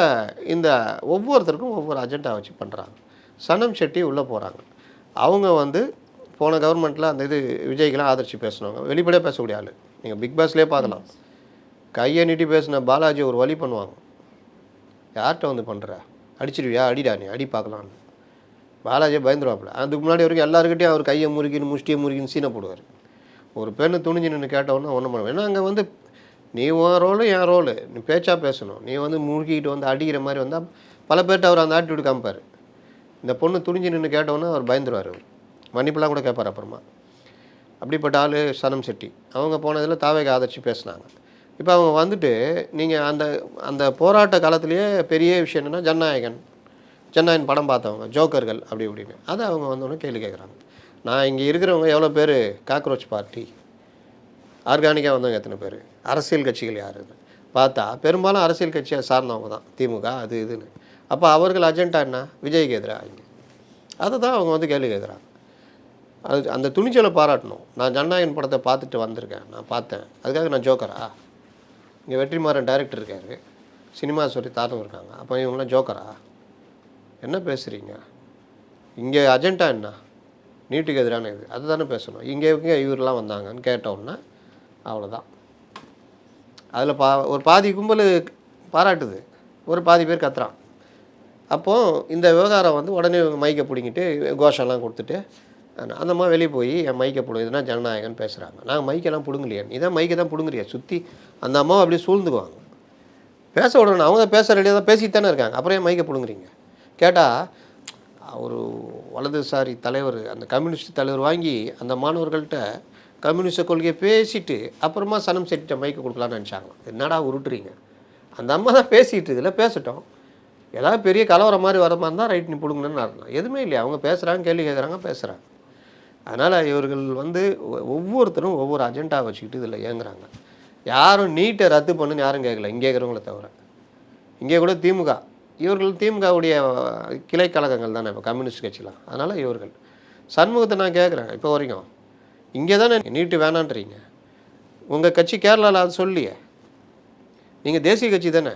இந்த ஒவ்வொருத்தருக்கும் ஒவ்வொரு அஜெண்டா வச்சு பண்ணுறாங்க. சனம் ஷெட்டி உள்ளே போகிறாங்க. அவங்க வந்து போன கவர்மெண்ட்டில் அந்த இது விஜய்க்கெலாம் ஆதரித்து பேசினவங்க, வெளிப்படையாக பேசக்கூடிய ஆள். நீங்கள் பிக் பாஸ்லேயே பார்க்கலாம். கையை நீட்டி பேசின பாலாஜி ஒரு வழி பண்ணுவாங்க. யார்கிட்ட வந்து பண்ணுற? அடிச்சிடுவியா? அடிடா, நீ அடி பார்க்கலான்னு பாலாஜியை பயந்துருவாப்புல. அதுக்கு முன்னாடி வரைக்கும் எல்லாருக்கிட்டையும் அவர் கையை முறுக்கின்னு முஷ்டியை முறுக்கின்னு சீனை போடுவார். ஒரு பெண்ணு துணிஞ்சு நின்று கேட்டவொன்னே ஒன்றும் பண்ணுவேன். ஏன்னா அங்கே வந்து நீ உன் ரோலு என் ரோலு, நீ பேச்சாக பேசணும். நீ வந்து முழுக்கிட்டு வந்து அடிக்கிற மாதிரி வந்தால் பல பேர்கிட்ட அவர் அந்த ஆட்டிடியூட் காமிப்பார். இந்த பொண்ணு துணிஞ்சு நின்று கேட்டவொன்னே அவர் பயந்துருவார். அவர் மன்னிப்புலாம் கூட கேட்பார். அப்புறமா அப்படிப்பட்ட ஆள் சனம் ஷெட்டி. அவங்க போனதில் தாவேகா ஆதரிச்சு பேசினாங்க. இப்போ அவங்க வந்துட்டு நீங்கள் அந்த போராட்ட காலத்திலேயே பெரிய விஷயம் என்னென்னா ஜனநாயகன் படம் பார்த்தவங்க, ஜோக்கர்கள் அப்படி இப்படின்னு அதை அவங்க வந்தோடனே கேள்வி கேட்குறாங்க. நான் இங்கே இருக்கிறவங்க எவ்வளோ பேர் காக்ரோச் பார்ட்டி, ஆர்கானிக்காக வந்தவங்க எத்தனை பேர், அரசியல் கட்சிகள் யாருன்னு பார்த்தா பெரும்பாலும் அரசியல் கட்சியை சார்ந்தவங்க தான், திமுக அது இதுன்னு. அப்போ அவர்கள் அஜெண்டா என்ன? விஜய்க்கு எதிராக. இங்கே அதை தான் அவங்க வந்து கேள்வி கேட்குறாங்க. அந்த துணிச்சலை பாராட்டணும். நான் ஜனநாயகன் படத்தை பார்த்துட்டு வந்திருக்கேன், நான் பார்த்தேன், அதுக்காக நான் ஜோக்கரா? இங்கே வெற்றிமாறன் டைரக்டர் இருக்கார், சினிமா சொல்லி தாத்தம் இருக்காங்க. அப்போ இவங்களாம் ஜோக்கரா? என்ன பேசுகிறீங்க? இங்கே அஜெண்டா என்ன? நீட்டுக்கு எதிரான இது, அது தானே பேசணும். இங்கே இவரெலாம் வந்தாங்கன்னு கேட்டோன்னா அவ்வளோதான். அதில் ஒரு பாதி கும்பல் பாராட்டுது, ஒரு பாதி பேர் கத்துறான். அப்போது இந்த விவகாரம் வந்து உடனே மைக்கை பிடிங்கிட்டு கோஷம்லாம் கொடுத்துட்டு அந்த அம்மா வெளியே போய் என் மைக்கை பிடுங்குதுன்னா ஜனநாயகன்னு பேசுகிறாங்க. நாங்கள் மைக்கெல்லாம் பிடுங்கலையே, நீ தான் மைக்கை தான் பிடுங்குறியா? சுற்றி அந்த அம்மாவை அப்படியே சூழ்ந்துக்குவாங்க. பேச விடணும், அவங்க தான் பேச ரெடியாக தான் பேசிட்டு தானே இருக்காங்க. அப்புறம் என் மைக்கை பிடுங்குறீங்க கேட்டால் ஒரு வலதுசாரி தலைவர், அந்த கம்யூனிஸ்ட் தலைவர் வாங்கி அந்த மாணவர்கள்ட்ட கம்யூனிஸ்ட கொள்கையை பேசிட்டு அப்புறமா சனம் செட்டிட்ட மைக்கு கொடுக்கலான்னு நினச்சாங்க. என்னடா உருட்டுறீங்க, அந்த அம்மா தான் பேசிகிட்டு இதில் பேசட்டும், ஏதாவது பெரிய கலவரம் மாதிரி வர மாதிரி தான் ரைட் நீ பிடுங்கணுன்னு அர்த்தம். எதுவுமே இல்லையா, அவங்க பேசுகிறாங்க, கேள்வி கேட்குறாங்க, பேசுகிறாங்க. அதனால் இவர்கள் வந்து ஒவ்வொருத்தரும் ஒவ்வொரு அஜெண்டா வச்சுக்கிட்டு இதில் இயங்குறாங்க. யாரும் நீட்டை ரத்து பண்ணுன்னு யாரும் கேட்கல, இங்கே இருக்கிறவங்கள தவிர. இங்கே கூட திமுக, இவர்கள் திமுகவுடைய கிளை கழகங்கள் தானே இப்போ கம்யூனிஸ்ட் கட்சிலாம். அதனால் இவர்கள் சண்முகத்தை நான் கேட்குறேன், இப்போ வரைக்கும் இங்கே தானே நீட்டு வேணான்றீங்க, உங்கள் கட்சி கேரளாவில் அது சொல்லியே, நீங்கள் தேசிய கட்சி தானே,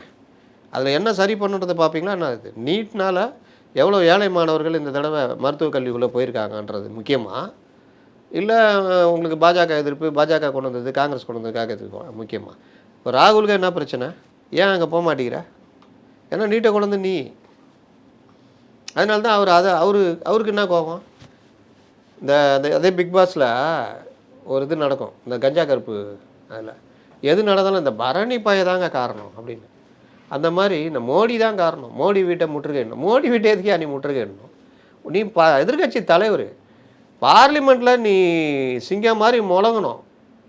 அதில் என்ன சரி பண்ணுறதை பார்ப்பீங்களா என்ன? இது நீட்னால் எவ்வளோ ஏழை மாணவர்கள் இந்த தடவை மருத்துவக் கல்விக்குள்ளே போயிருக்காங்கன்றது முக்கியமாக, இல்லை உங்களுக்கு பாஜக எதிர்ப்பு, பாஜக கொண்டு வந்தது, காங்கிரஸ் கொண்டு வந்ததுக்காக எதிர்ப்பு முக்கியமாக? இப்போ ராகுலுக்கு என்ன பிரச்சனை, ஏன் அங்கே போக மாட்டேங்கிற? ஏன்னா நீட்டை கொண்டு வந்து நீ, அதனால தான் அவருக்கு என்ன கோபம்? இந்த அதே பிக் பாஸில் ஒரு இது நடக்கும், இந்த கஞ்சா கருப்பு, அதில் எது நடந்தாலும் இந்த பரணி பைய தாங்க காரணம் அப்படின்னு. அந்த மாதிரி இந்த மோடி தான் காரணம், மோடி வீட்டை முற்றுகையிடணும். மோடி வீட்டை எதுக்கே நீ முற்றுகையிடணும்? நீ எதிர்கட்சி தலைவர், பார்லிமெண்ட்டில் நீ சிங்கம் மாதிரி முழங்கணும்,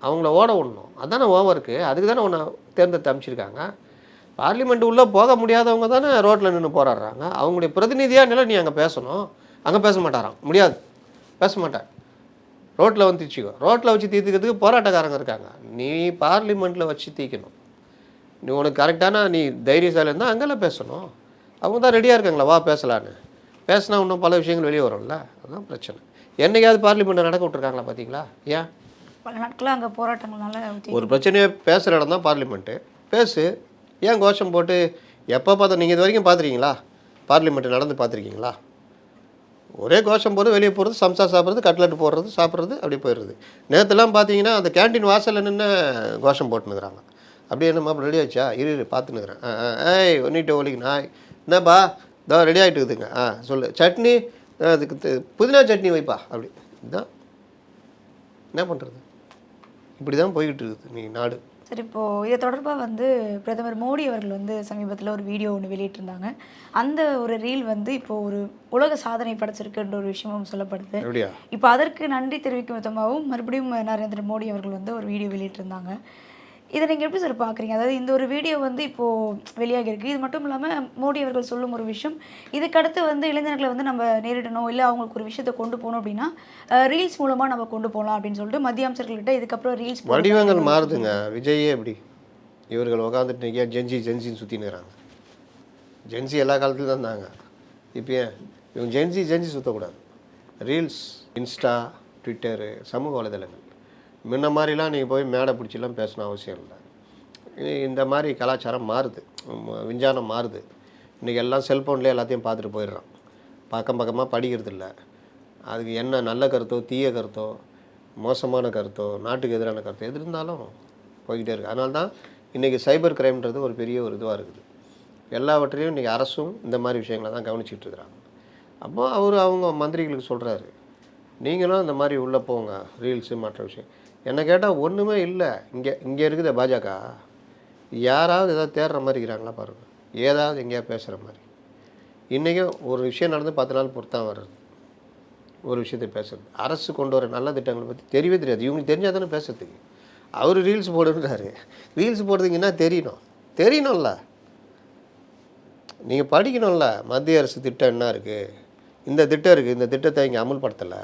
அவங்கள ஓட விடணும், அதுதானே ஓவருக்கு. அதுக்கு தானே உன்னை தேர்ந்தெடுத்து அமைச்சிருக்காங்க. பார்லிமெண்ட் உள்ளே போக முடியாதவங்க தானே ரோட்டில் நின்று போராடுறாங்க. அவங்களுடைய பிரதிநிதியாக நிலை நீ அங்கே பேசணும். அங்கே பேச மாட்டாராம், முடியாது, பேச மாட்டேன், ரோட்டில் வந்து தீச்சிக்கோ. ரோட்டில் வச்சு தீர்த்துக்கிறதுக்கு போராட்டக்காரங்க இருக்காங்க, நீ பார்லிமெண்ட்டில் வச்சு தீக்கணும். நீ உனக்கு கரெக்டான நீ தைரியசாலி இருந்தால் அங்கெல்லாம் பேசணும். அவங்க தான் ரெடியாக இருக்காங்களா, வா பேசலான்னு. பேசினா இன்னும் பல விஷயங்கள் வெளியே வரும்ல, அதுதான் பிரச்சனை. என்னைக்காவது பார்லிமெண்ட்டை நடக்க விட்ருக்காங்களா பார்த்தீங்களா? ஏன் பல நாட்களாக அங்கே போராட்டங்கள்னால ஒரு பிரச்சனையை பேசுகிற இடம் தான் பார்லிமெண்ட்டு. பேசு, ஏன் கோஷம் போட்டு எப்போ பார்த்தா? நீங்கள் இது வரைக்கும் பார்த்துருக்கீங்களா பார்லிமெண்ட்டு நடந்து பார்த்துருக்கீங்களா? ஒரே கோஷம் போகிறது, வெளியே போகிறது, சம்சா சாப்பிட்றது, கட்லெட் போடுறது, சாப்பிட்றது, அப்படி போயிடுறது. நேற்றுலாம் பார்த்தீங்கன்னா அந்த கேன்டீன் வாசலில் நின்று கோஷம் போட்டுனுக்குறாங்க. அப்படியே என்ன மாப்பிள்ள ரெடி ஆச்சா, இரு பார்த்துன்னுக்குறேன். ஏய் ஒன்னிட்டு ஒலிக்குண்ணா, என்னப்பா இதோ ரெடி ஆகிட்டு இருக்குதுங்க, சொல்லு. சட்னி அதுக்கு புதினா சட்னி வைப்பா, அப்படி. இதுதான் என்ன பண்ணுறது, இப்படி தான் போய்கிட்டு இருக்குது நீ நாடு. சரி, இப்போது இதை தொடர்பாக வந்து பிரதமர் மோடி அவர்கள் வந்து சமீபத்தில் ஒரு வீடியோ ஒன்று வெளியிட்டிருந்தாங்க. அந்த ஒரு ரீல் வந்து இப்போது ஒரு உலக சாதனை படைச்சிருக்குன்ற ஒரு விஷயமும் சொல்லப்படுது. அப்படியா? இப்போ அதற்கு நன்றி தெரிவிக்கும் விதமாகவும் மறுபடியும் நரேந்திர மோடி அவர்கள் வந்து ஒரு வீடியோ வெளியிட்டிருந்தாங்க. இதை நீங்கள் எப்படி சார் பார்க்குறீங்க? அதாவது இந்த ஒரு வீடியோ வந்து இப்போது வெளியாகிருக்கு. இது மட்டும் இல்லாமல் மோடி அவர்கள் சொல்லும் ஒரு விஷயம், இதுக்கடுத்து வந்து இளைஞர்களை வந்து நம்ம நேரிடணும், இல்லை அவங்களுக்கு ஒரு விஷயத்தை கொண்டு போகணும் அப்படின்னா ரீல்ஸ் மூலமாக நம்ம கொண்டு போகலாம் அப்படின்னு சொல்லிட்டு மத்திய அமைச்சர்கள்கிட்ட இதுக்கப்புறம் ரீல்ஸ் வடிவங்கள் மாறுதுங்க. விஜயே எப்படி இவர்கள் உட்காந்துட்டு நிற்க ஜென்சின்னு சுற்றினுக்கிறாங்க. ஜென்சி எல்லா காலத்துலையும் தான் இருந்தாங்க. இப்போ ஏன் இவங்க ஜென்சி சுற்றக்கூடாது? ரீல்ஸ், இன்ஸ்டா, ட்விட்டரு, சமூக வலைதளங்கள் முன்ன மாதிரிலாம் நீங்கள் போய் மேடை பிடிச்சிலாம் பேசணும் அவசியம் இல்லை. இந்த மாதிரி கலாச்சாரம் மாறுது, விஞ்ஞானம் மாறுது. இன்றைக்கி எல்லாம் செல்ஃபோன்லேயே எல்லாத்தையும் பார்த்துட்டு போயிடுறான். பக்கமாக படிக்கிறது இல்லை. அதுக்கு என்ன நல்ல கருத்தோ, தீய கருத்தோ, மோசமான கருத்தோ, நாட்டுக்கு எதிரான கருத்தோ எது இருந்தாலும் போய்கிட்டே இருக்குது. அதனால தான் இன்றைக்கி சைபர் கிரைம்ன்றது ஒரு பெரிய ஒரு இதுவாக இருக்குது. எல்லாவற்றையும் இன்றைக்கி அரசும் இந்த மாதிரி விஷயங்களை தான் கவனிச்சிட்டு இருக்கிறாங்க. அப்போ அவங்க மந்திரிகளுக்கு சொல்கிறாரு, நீங்களும் இந்த மாதிரி உள்ளே போங்க, ரீல்ஸு மற்ற விஷயம். என்னை கேட்டால் ஒன்றுமே இல்லை. இங்கே இருக்குது பாஜக, யாராவது ஏதாவது தேடுற மாதிரி இருக்கிறாங்களா பாருங்கள், ஏதாவது எங்கேயா பேசுகிற மாதிரி. இன்றைக்கும் ஒரு விஷயம் நடந்து 10 நாள் பொறுத்தான் வர்றது, ஒரு விஷயத்தை பேசுறது. அரசு கொண்டு வர நல்ல திட்டங்களை பற்றி தெரியவே தெரியாது. இவங்களுக்கு தெரிஞ்சால் தானே பேசுறதுக்கு. அவர் ரீல்ஸ் போடுறாரு. ரீல்ஸ் போடுறதுக்கு என்ன தெரியணும்ல, நீங்கள் படிக்கணும்ல. மத்திய அரசு திட்டம் என்ன இருக்குது, இந்த திட்டம் இருக்குது, இந்த திட்டத்தை இங்கே அமல்படுத்தலை,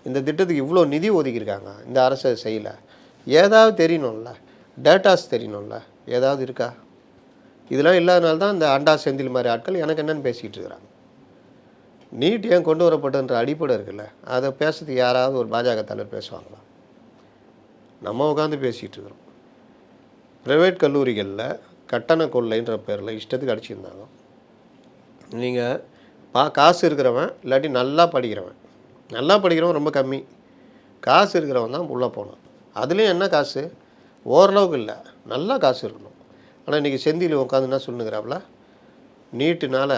இந்த திட்டத்துக்கு இவ்வளோ நிதி ஒதுக்கியிருக்காங்க, இந்த அரசு செய்யலை, ஏதாவது தெரியணும்ல, டேட்டாஸ் தெரியணும்ல, ஏதாவது இருக்கா? இதெல்லாம் இல்லாதனால தான் இந்த அண்டா செந்தில் மாதிரி ஆட்கள் எனக்கு என்னென்னு பேசிக்கிட்டு இருக்கிறாங்க. நீட் ஏன் கொண்டு வரப்பட்டன்ற அடிப்படை இருக்குல்ல, அதை பேசுறதுக்கு யாராவது ஒரு பாஜக தலைவர் பேசுவாங்களா? நம்ம உட்காந்து பேசிகிட்டு இருக்கிறோம். ப்ரைவேட் கல்லூரிகளில் கட்டண கொள்ளைன்ற பேரில் இஷ்டத்துக்கு அடிச்சிருந்தாங்க. நீங்கள் காசு இருக்கிறவன் இல்லாட்டி நல்லா படிக்கிறவன் ரொம்ப கம்மி, காசு இருக்கிறவன் தான் உள்ளே போனான். அதுலேயும் என்ன காசு, ஓரளவுக்கு இல்லை, நல்லா காசு இருக்கணும். ஆனால் இன்றைக்கி செந்தில் உட்காந்து என்ன சொல்லுங்கிறாப்புல, நீட்டுனால்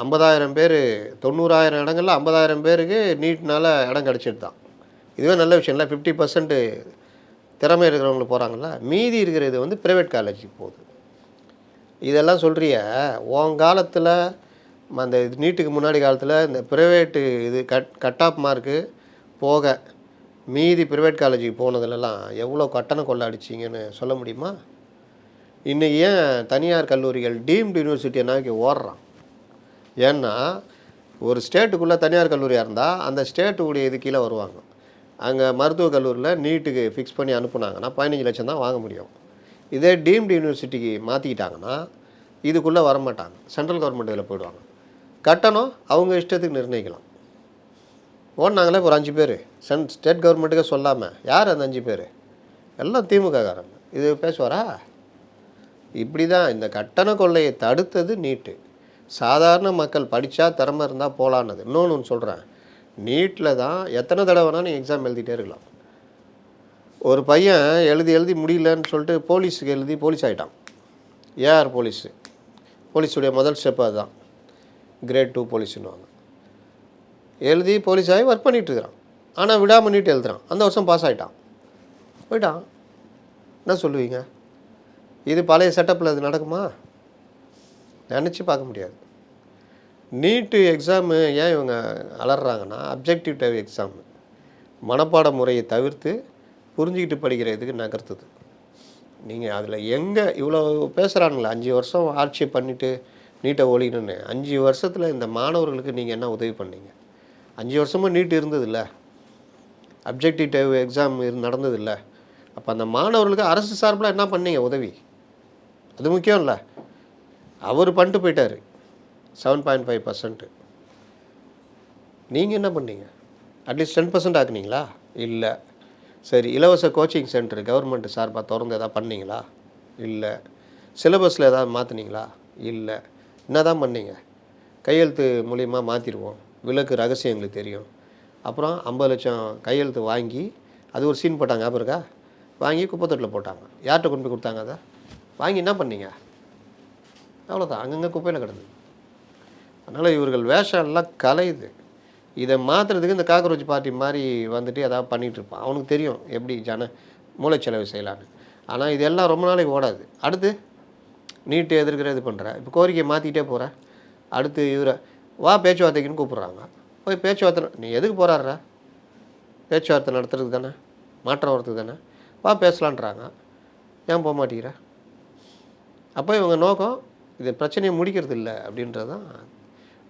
50,000 பேர், 90,000 இடங்களில் 50,000 பேருக்கு நீட்னால் இடம் கிடச்சிட்டு தான். இதுவே நல்ல விஷயம் இல்லை. 50% திறமை இருக்கிறவங்களுக்கு போகிறாங்கள, மீதி இருக்கிறது வந்து ப்ரைவேட் காலேஜுக்கு போகுது. இதெல்லாம் சொல்கிறிய உன் காலத்தில், அந்த நீட்டுக்கு முன்னாடி காலத்தில் இந்த ப்ரைவேட்டு இது கட் ஆஃப் மார்க்கு போக மீதி ப்ரைவேட் காலேஜுக்கு போனதுலலாம் எவ்வளோ கட்டணம் கொள்ள அடிச்சிங்கன்னு சொல்ல முடியுமா? இன்றைக்கி ஏன் தனியார் கல்லூரிகள் டீம்டு யூனிவர்சிட்டியை நோக்கி ஓடுறான்? ஏன்னா ஒரு ஸ்டேட்டுக்குள்ளே தனியார் கல்லூரியாக இருந்தால் அந்த ஸ்டேட்டுடைய இது கீழே வருவாங்க. அங்கே மருத்துவக் கல்லூரியில் நீட்டுக்கு ஃபிக்ஸ் பண்ணி அனுப்புனாங்கன்னா 15 லட்சம் தான் வாங்க முடியும். இதே டீம்டு யூனிவர்சிட்டிக்கு மாற்றிக்கிட்டாங்கன்னா இதுக்குள்ளே வரமாட்டாங்க. சென்ட்ரல் கவர்மெண்ட் இதில் போயிடுவாங்க. கட்டணம் அவங்க இஷ்டத்துக்கு நிர்ணயிக்கலாம். ஓடினாங்களே ஒரு 5 பேர் ஸ்டேட் கவர்மெண்ட்டுக்கே சொல்லாமல். யார் அந்த 5 பேர்? எல்லாம் திமுககாரங்க. இது பேசுவாரா? இப்படி தான் இந்த கட்டண கொள்ளையை தடுத்தது நீட்டு. சாதாரண மக்கள் படித்தா திறமை இருந்தால் போகலான்னது. இன்னொன்று ஒன்று சொல்கிறேன், நீட்டில் தான் எத்தனை தடவை வேணால் நீங்கள் எக்ஸாம் எழுதிட்டே இருக்கலாம். ஒரு பையன் எழுதி முடியலன்னு சொல்லிட்டு போலீஸுக்கு எழுதி போலீஸ் ஆகிட்டான். ஏஆர் போலீஸுடைய முதல் ஸ்டெப் அதுதான். கிரேட் 2 போலீஸுன்னுவாங்க. எழுதி போலீஸ் ஆகி ஒர்க் பண்ணிகிட்ருக்கிறான். ஆனால் விடாமல் நீட் எழுதுறான். அந்த வருஷம் பாஸ் ஆகிட்டான். போயிட்டான். என்ன சொல்லுவீங்க? இது பழைய செட்டப்பில் அது நடக்குமா? நினச்சி பார்க்க முடியாது. நீட்டு எக்ஸாமு ஏன் இவங்க அலறாங்கன்னா, அப்ஜெக்டிவ் டைப் எக்ஸாமு மனப்பாட முறையை தவிர்த்து புரிஞ்சுக்கிட்டு படிக்கிறதுக்கு நகர்த்துது. நீங்கள் அதில் எங்கே இவ்வளோ பேசுகிறானுங்களே, 5 வருஷம் ஆட்சி பண்ணிவிட்டு நீட்டை ஒழிக்கணுன்னு. 5 வருஷத்தில் இந்த மாணவர்களுக்கு நீங்கள் என்ன உதவி பண்ணீங்க? 5 வருஷமாக நீட் இருந்ததில்ல, அப்ஜெக்டிவ் டைப் எக்ஸாம் நடந்ததில்ல. அப்போ அந்த மாணவர்களுக்கு அரசு சார்பில் என்ன பண்ணீங்க உதவி? அது முக்கியம் இல்லை. அவர் பண்ணிட்டு போயிட்டார் 7.5%. நீங்கள் என்ன பண்ணீங்க? அட்லீஸ்ட் 10% ஆக்குனீங்களா? இல்லை. சரி, இலவச கோச்சிங் சென்டர் கவர்மெண்ட் சார்பாக திறந்து எதாவது பண்ணீங்களா? இல்லை. சிலபஸில் எதாவது மாற்றினீங்களா? இல்லை. என்ன தான் பண்ணீங்க? கையெழுத்து மூலிமா மாற்றிடுவோம், விலக்கு ரகசியம் எங்களுக்கு தெரியும். அப்புறம் 50 லட்சம் கையெழுத்து வாங்கி அது ஒரு சீன் போட்டாங்க. ஞாபகம் இருக்கா? வாங்கி குப்பைத்தொட்டில் போட்டாங்க. யார்கிட்ட கொண்டு போய் கொடுத்தாங்க? அதை வாங்கி என்ன பண்ணீங்க? அவ்வளோதான், அங்கங்கே குப்பையில் கிடந்தது. அதனால் இவர்கள் வேஷம் எல்லாம் கலையுது. இதை மாற்றுறதுக்கு இந்த காக்ரோச் பார்ட்டி மாதிரி வந்துட்டு எதாவது பண்ணிகிட்டு இருப்பான். அவனுக்கு தெரியும் எப்படி மூளைச்செலவு செய்யலான்னு. ஆனால் இதெல்லாம் ரொம்ப நாளைக்கு ஓடாது. அடுத்து நீட்டு எதிர்க்கிற இது பண்ணுற, இப்போ கோரிக்கையை மாற்றிக்கிட்டே போகிற. அடுத்து இவரை வா பேச்சுவார்த்தைக்குன்னு கூப்பிட்றாங்க. போய் பேச்சுவார்த்தை நீ எதுக்கு போகிறாடுற? பேச்சுவார்த்தை நடத்துறதுக்கு தானே, மாற்றம் வரத்துக்கு தானே. வா பேசலான்றாங்க. ஏன் போக மாட்டேங்கிற? அப்போ இவங்க நோக்கம் இது பிரச்சனையை முடிக்கிறது இல்லை அப்படின்றது தான்.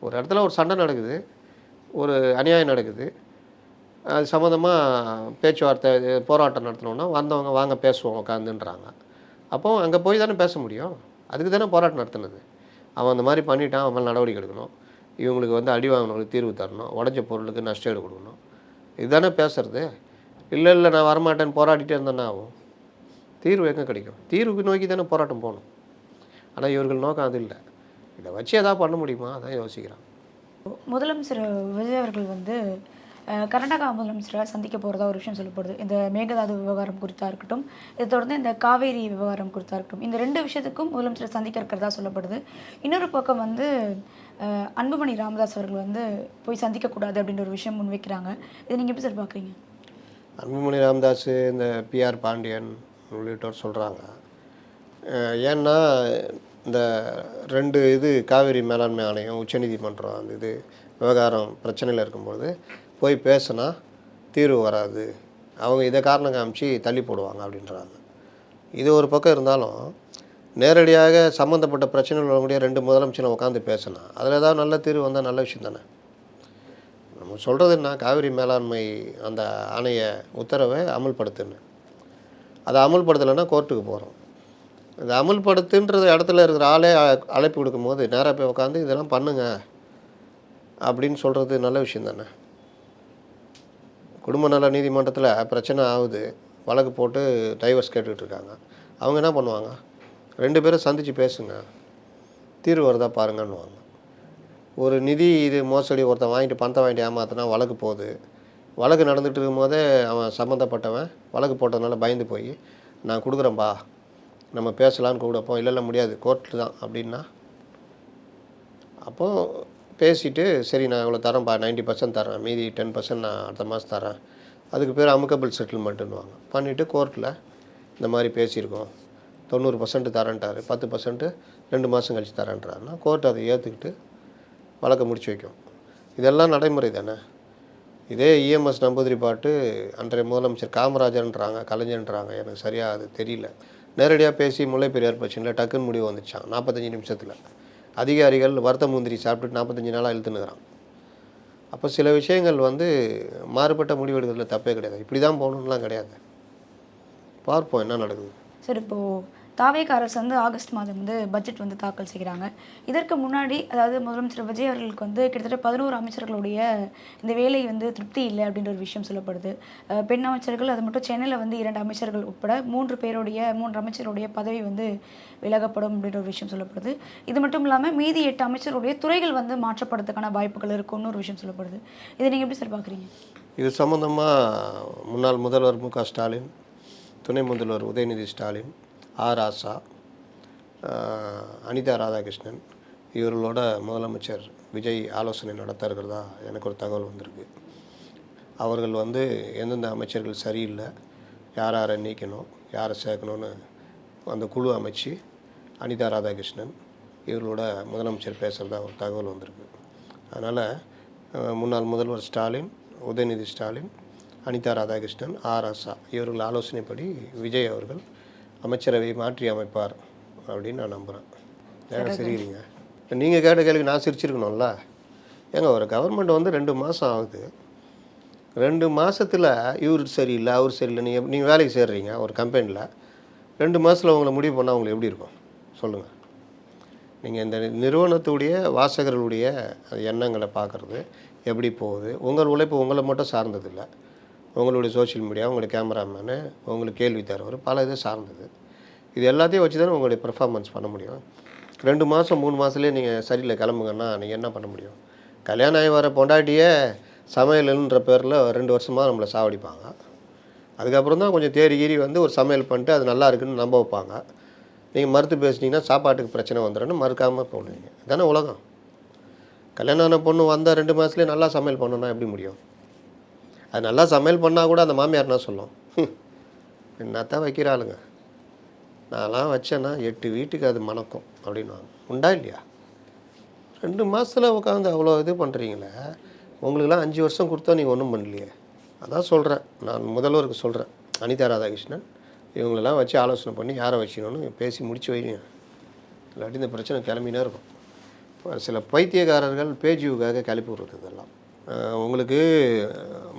ஒரு இடத்துல ஒரு சண்டை நடக்குது, ஒரு அநியாயம் நடக்குது, அது சம்மந்தமாக பேச்சுவார்த்தை போராட்டம் நடத்தினோன்னா வந்தவங்க வாங்க பேசுவோம் உட்காந்துன்றாங்க. அப்போ அங்கே போய் தானே பேச முடியும். அதுக்கு தானே போராட்டம் நடத்துனது. அவன் அந்த மாதிரி பண்ணிட்டான், அவன் மேலே நடவடிக்கை எடுக்கணும், இவங்களுக்கு அடி வாங்கினவங்களுக்கு தீர்வு தரணும், உடஞ்ச பொருளுக்கு நஷ்டம் ஈடு கொடுக்கணும். இதுதானே பேசுறது. இல்லை நான் வரமாட்டேன்னு போராடிட்டே இருந்தேன்னா ஆகும். தீர்வு எங்கே கிடைக்கும்? தீர்வுக்கு நோக்கி தானே போராட்டம் போகணும். ஆனால் இவர்கள் நோக்கம் அது இல்லை. இதை வச்சு எதாவது பண்ண முடியுமா? அதான் யோசிக்கிறான். முதலமைச்சர் விஜய் அவர்கள் கர்நாடகா முதலமைச்சரை சந்திக்க போகிறதா ஒரு விஷயம் சொல்லப்படுது. இந்த மேகதாது விவகாரம் குறித்தாக இருக்கட்டும், இதை தொடர்ந்து இந்த காவேரி விவகாரம் குறித்தாக இருக்கட்டும், இந்த 2 விஷயத்துக்கும் முதலமைச்சரை சந்திக்க இருக்கிறதா சொல்லப்படுது. இன்னொரு பக்கம் அன்புமணி ராமதாஸ் அவர்கள் போய் சந்திக்கக்கூடாது அப்படின்ற ஒரு விஷயம் முன்வைக்கிறாங்க. இதை நீங்கள் எப்படி சார் பார்க்குறீங்க? அன்புமணி ராமதாஸ், இந்த PR பாண்டியன் உள்ளிட்டோர் சொல்கிறாங்க. ஏன்னா இந்த 2 இது காவிரி மேலாண்மை ஆணையம், உச்சநீதிமன்றம் அந்த இது விவகாரம் பிரச்சனையில் இருக்கும்போது போய் பேசினா தீர்வு வராது, அவங்க இதை காரணம் காமிச்சு தள்ளி போடுவாங்க அப்படின்றாங்க. இது ஒரு பக்கம் இருந்தாலும் நேரடியாக சம்மந்தப்பட்ட பிரச்சனைகள் வரக்கூடிய 2 முதலமைச்சரை உட்காந்து பேசினா அதில் ஏதாவது நல்ல தீர்வு வந்தால் நல்ல விஷயம் தானே. நம்ம சொல்கிறது என்ன, காவிரி மேலாண்மை அந்த ஆணைய உத்தரவை அமல்படுத்துன்னு, அதை அமல்படுத்தலைன்னா கோர்ட்டுக்கு போகிறோம். இந்த அமல்படுத்துன்றது இடத்துல இருக்கிற ஆளே அழைப்பு கொடுக்கும்போது நேராக போய் உட்காந்து இதெல்லாம் பண்ணுங்க அப்படின்னு சொல்கிறது நல்ல விஷயம் தானே. குடும்ப நல நீதிமன்றத்தில் பிரச்சனை ஆகுது, வழக்கு போட்டு டைவர்ஸ் கேட்டுக்கிட்டு இருக்காங்க. அவங்க என்ன பண்ணுவாங்க? 2 பேரும் சந்தித்து பேசுங்க, தீர்வு வருதா பாருங்கன்னுவாங்க. ஒரு நிதி இது மோசடி ஒருத்தன் வாங்கிட்டு பணத்தை வாங்கிட்டு ஏமாத்தினா வழக்கு போகுது. வழக்கு நடந்துகிட்டு இருக்கும்போதே அவன் சம்மந்தப்பட்டவன் வழக்கு போட்டதுனால பயந்து போய் நான் கொடுக்குறேன்ப்பா நம்ம பேசலான்னு கூப்பிடப்போ இல்லை முடியாது கோர்ட்டில் தான் அப்படின்னா, அப்போது பேசிவிட்டு சரி நான் இவ்வளோ தரேன்ப்பா, 90% தரேன், மீதி 10% நான் அடுத்த மாதம் தரேன், அதுக்கு பேர் அமுக்கபிள் செட்டில்மெண்ட்டுன்னுவாங்க. பண்ணிவிட்டு கோர்ட்டில் இந்த மாதிரி பேசியிருக்கோம், 90% தரேன்ட்டார், 10% 2 மாதம் கழித்து தரேன்றாருன்னா கோர்ட் அதை ஏற்றுக்கிட்டு வழக்கை முடிச்சு வைக்கும். இதெல்லாம் நடைமுறை தானே. இதே இஎம்எஸ் நம்பூதிரி பாட்டு அன்றைய முதலமைச்சர் காமராஜர்ன்றாங்க, கலைஞர்ன்றாங்க, எனக்கு சரியாக அது தெரியல. நேரடியாக பேசி முல்லை பெரியார் பிரச்சனையில் டக்குன்னு முடிவு வந்துச்சான் 45 நிமிஷத்தில். அதிகாரிகள் வறுத்த முந்திரி சாப்பிட்டுட்டு 45 நாளாக இழுத்துனுக்குறான். அப்போ சில விஷயங்கள் மாறுபட்ட முடிவெடுக்கிறதுல தப்பே கிடையாது. இப்படி தான் போகணுன்னுலாம் கிடையாது. பார்ப்போம் என்ன நடக்குது. சார் இப்போது தாவேக அரசு ஆகஸ்ட் மாதம் பட்ஜெட் தாக்கல் செய்கிறாங்க. இதற்கு முன்னாடி அதாவது முதலமைச்சர் விஜய் அவர்களுக்கு கிட்டத்தட்ட 11 அமைச்சர்களுடைய இந்த வேலை திருப்தி இல்லை அப்படின்ற ஒரு விஷயம் சொல்லப்படுது. பெண் அமைச்சர்கள் அது மட்டும் சென்னையில் 2 அமைச்சர்கள் உட்பட 3 அமைச்சருடைய பதவி விலகப்படும் அப்படின்ற ஒரு விஷயம் சொல்லப்படுது. இது மட்டும் இல்லாமல் மீதி 8 அமைச்சருடைய துறைகள் மாற்றப்படுறதுக்கான வாய்ப்புகள் இருக்குன்னு ஒரு விஷயம் சொல்லப்படுது. இதை நீங்கள் எப்படி சார் பார்க்குறீங்க? இது சம்மந்தமாக முன்னாள் முதல்வர் மு.க. ஸ்டாலின், துணை முதல்வர் உதயநிதி ஸ்டாலின், ராசா, அனிதா ராதாகிருஷ்ணன் இவர்களோட முதலமைச்சர் விஜய் ஆலோசனை நடத்த இருக்கிறதா எனக்கு ஒரு தகவல் வந்திருக்கு. அவர்கள் எந்தெந்த அமைச்சர்கள் சரியில்லை, யாரை நீக்கணும், யாரை சேர்க்கணும்னு அந்த குழு அமைச்சு அனிதா ராதாகிருஷ்ணன் இவர்களோட முதலமைச்சர் பேசுகிறதா ஒரு தகவல் வந்திருக்கு. அதனால் முன்னாள் முதல்வர் ஸ்டாலின், உதயநிதி ஸ்டாலின், அனிதா ராதாகிருஷ்ணன், ராசா இவர்கள் ஆலோசனைப்படி விஜய் அவர்கள் அமைச்சரவை மாற்றி அமைப்பார் அப்படின்னு நான் நம்புகிறேன். ஏங்க சிரிக்கிறீங்க? நீங்கள் கேட்ட கேள்வி நான் சிரிச்சிருக்கணும்ல. ஏங்க ஒரு கவர்மெண்ட் 2 மாதம் ஆகுது. 2 மாதத்தில் இவர் சரியில்லை, அவர் சரியில்லை. நீங்கள் வேலைக்கு சேர்றீங்க ஒரு கம்பெனியில். 2 மாதத்தில் உங்களை முடிவு பண்ணால் உங்களுக்கு எப்படி இருக்கும் சொல்லுங்கள். நீங்கள் இந்த நிறுவனத்துடைய வாசகர்களுடைய எண்ணங்களை பார்க்குறது எப்படி போகுது. உங்கள் உழைப்பு உங்களை மட்டும் சார்ந்ததில்லை. உங்களுடைய சோஷியல் மீடியா, உங்களுடைய கேமராமேனு, உங்களுக்கு கேள்வி தருவர், பல இதை சார்ந்தது. இது எல்லாத்தையும் வச்சு தானே உங்களுடைய பெர்ஃபார்மன்ஸ் பண்ண முடியும். 2 மாதம் 3 மாதத்துலேயே நீங்கள் சரியில்லை கிளம்புங்கன்னா நீங்கள் என்ன பண்ண முடியும்? கல்யாணம் ஆகி வர பொண்டாட்டியே சமையல்ன்ற பேரில் 2 வருஷமாக நம்மளை சாவடிப்பாங்க. அதுக்கப்புறம் தான் கொஞ்சம் தேறி கீறி ஒரு சமையல் பண்ணிட்டு அது நல்லா இருக்குன்னு நம்ப வைப்பாங்க. நீங்கள் மறுத்து பேசினீங்கன்னா சாப்பாட்டுக்கு பிரச்சனை வந்துடும்னு மறுக்காமல் போடுவீங்க. இதுதானே உலகம். கல்யாணம் ஆன பொண்ணு வந்தால் 2 மாதத்துலேயே நல்லா சமையல் பண்ணணும்னா எப்படி முடியும்? அது நல்லா சமையல் பண்ணால் கூட அந்த மாமியார் என்ன சொல்லும், என்னத்தான் வைக்கிறாளுங்க, நான்லாம் வச்சேன்னா 8 வீட்டுக்கு அது மணக்கும் அப்படின்வாங்க. உண்டா இல்லையா? 2 மாதத்தில் உட்காந்து அவ்வளோ இது பண்ணுறீங்களே. உங்களுக்கெல்லாம் 5 வருஷம் கொடுத்தா நீங்கள் ஒன்றும் பண்ணலையே. அதான் சொல்கிறேன், நான் முதல்வருக்கு சொல்கிறேன், அனிதா ராதாகிருஷ்ணன் இவங்களெல்லாம் வச்சு ஆலோசனை பண்ணி யாரை வச்சுக்கணும்னு பேசி முடிச்சு வைங்க. இல்லாட்டி இந்த பிரச்சனை கிளம்பினே இருக்கும். இப்போ சில பைத்தியக்காரர்கள் பேஜிவுக்காக கிளப்பி விடுறது இதெல்லாம். உங்களுக்கு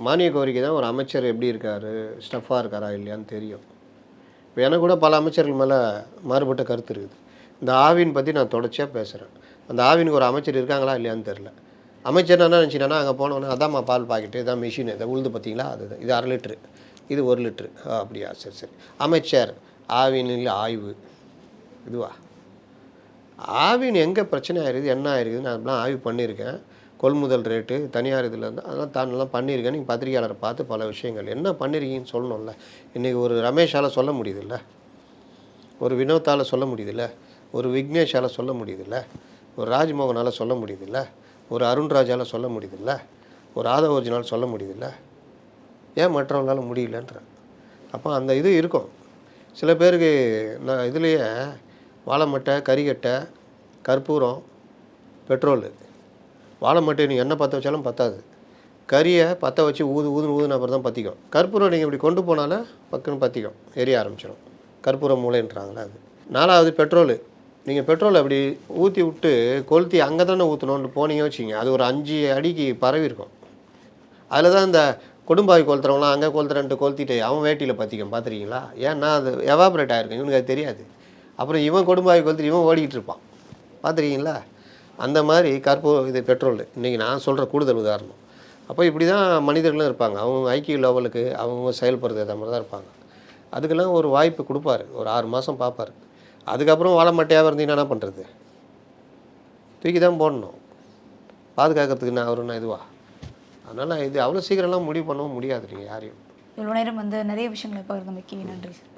மானிய கோரிக்கை தான் ஒரு அமைச்சர் எப்படி இருக்கார், ஸ்டஃப்பாக இருக்காரா இல்லையான்னு தெரியும். இப்போ எனக்கு கூட பல அமைச்சர்கள் மேலே மாறுபட்ட கருத்து இருக்குது. இந்த ஆவின் பற்றி நான் தொடர்ச்சியாக பேசுகிறேன். அந்த ஆவினுக்கு ஒரு அமைச்சர் இருக்காங்களா இல்லையான்னு தெரில. அமைச்சர் என்ன நினச்சினா அங்கே போனோன்னே அதாம்மா பால் பாக்கெட்டு, இதான் மிஷின், இதை உழுது பார்த்தீங்களா, அது இது 1/2 லிட்ரு, இது 1 லிட்ரு, அப்படியா, சரி சரி. அமைச்சர் ஆவினில் ஆய்வு, இதுவா? ஆவின் எங்கே பிரச்சனை ஆயிருக்குது, என்ன ஆயிருக்குது, நான் அப்படிலாம் ஆய்வு பண்ணியிருக்கேன். கொள்முதல் ரேட்டு தனியார் இதில் இருந்தால் அதெல்லாம் தானெல்லாம் பண்ணியிருக்கேன். நீங்கள் பத்திரிகையாளரை பார்த்து பல விஷயங்கள் என்ன பண்ணியிருக்கீங்கன்னு சொல்லணும்ல. இன்றைக்கி ஒரு ரமேஷால் சொல்ல முடியுதில்ல, ஒரு வினோத்தால் சொல்ல முடியுதில்ல, ஒரு விக்னேஷால் சொல்ல முடியுதில்ல, ஒரு ராஜ்மோகனால் சொல்ல முடியுதில்ல, ஒரு அருண்ராஜால் சொல்ல முடியுதில்ல, ஒரு ஆதவர்ஜனால் சொல்ல முடியுதில்ல. ஏன் மற்றவங்களால முடியலன்றேன். அப்போ அந்த இது இருக்கும். சில பேருக்கு நான் இதுலேயே வாழைமட்டை, கறிக்கட்டை, கற்பூரம், பெட்ரோலு. வாழைமட்டை நீங்கள் எண்ணெய் பற்ற வச்சாலும் பத்தாது. கறியை பற்ற வச்சு ஊதுன அப்புறம் தான் பற்றிக்கும். கற்பூரம் நீங்கள் இப்படி கொண்டு போனாலும் பக்குன்னு பற்றிக்கும், எரிய ஆரம்பிச்சிடும். கற்பூரம் மூளைன்றாங்களே அது. 4வது பெட்ரோலு. நீங்கள் பெட்ரோலை அப்படி ஊற்றி விட்டு கொளுத்தி அங்கே தானே ஊற்றணுன்னு போனீங்க வச்சிங்க, அது ஒரு 5 அடிக்கு பரவி இருக்கும். அதில் தான் இந்த கொடும்பாவி கொளுத்துறவங்களாம் அங்கே கொளுத்துறன்ட்டு கொளுத்திட்டு அவன் வேட்டியில் பற்றிக்கும். பார்த்துருக்கீங்களா? ஏன்னா அது எவாபரேட் ஆகிருக்கும், இவனுக்கு அது தெரியாது. அப்புறம் இவன் கொடும்பாவி கொளுத்திட்டு இவன் ஓடிக்கிட்டு இருப்பான். பார்த்துருக்கீங்களா? அந்த மாதிரி இது பெட்ரோல் இன்றைக்கி நான் சொல்கிற கூடுதல் உதாரணம். அப்போ இப்படி தான் மனிதர்களும் இருப்பாங்க. அவங்க ஐக்கிய லெவலுக்கு அவங்க செயல்படுறது அந்த மாதிரி தான் இருப்பாங்க. அதுக்கெல்லாம் ஒரு வாய்ப்பு கொடுப்பார், ஒரு 6 மாதம் பார்ப்பார். அதுக்கப்புறம் வாழைமட்டையாக இருந்தீங்கன்னா என்ன பண்ணுறது? தூக்கி தான் போடணும். பாதுகாக்கிறதுக்கு நான் அவருன்னா இதுவா? அதனால் இது அவ்வளோ சீக்கிரம்லாம் முடிவு பண்ணவும் முடியாது நீங்கள் யாரையும். இவ்வளோ நேரம் நிறைய விஷயங்களை பகிர்ந்தமைக்கு நன்றி சார்.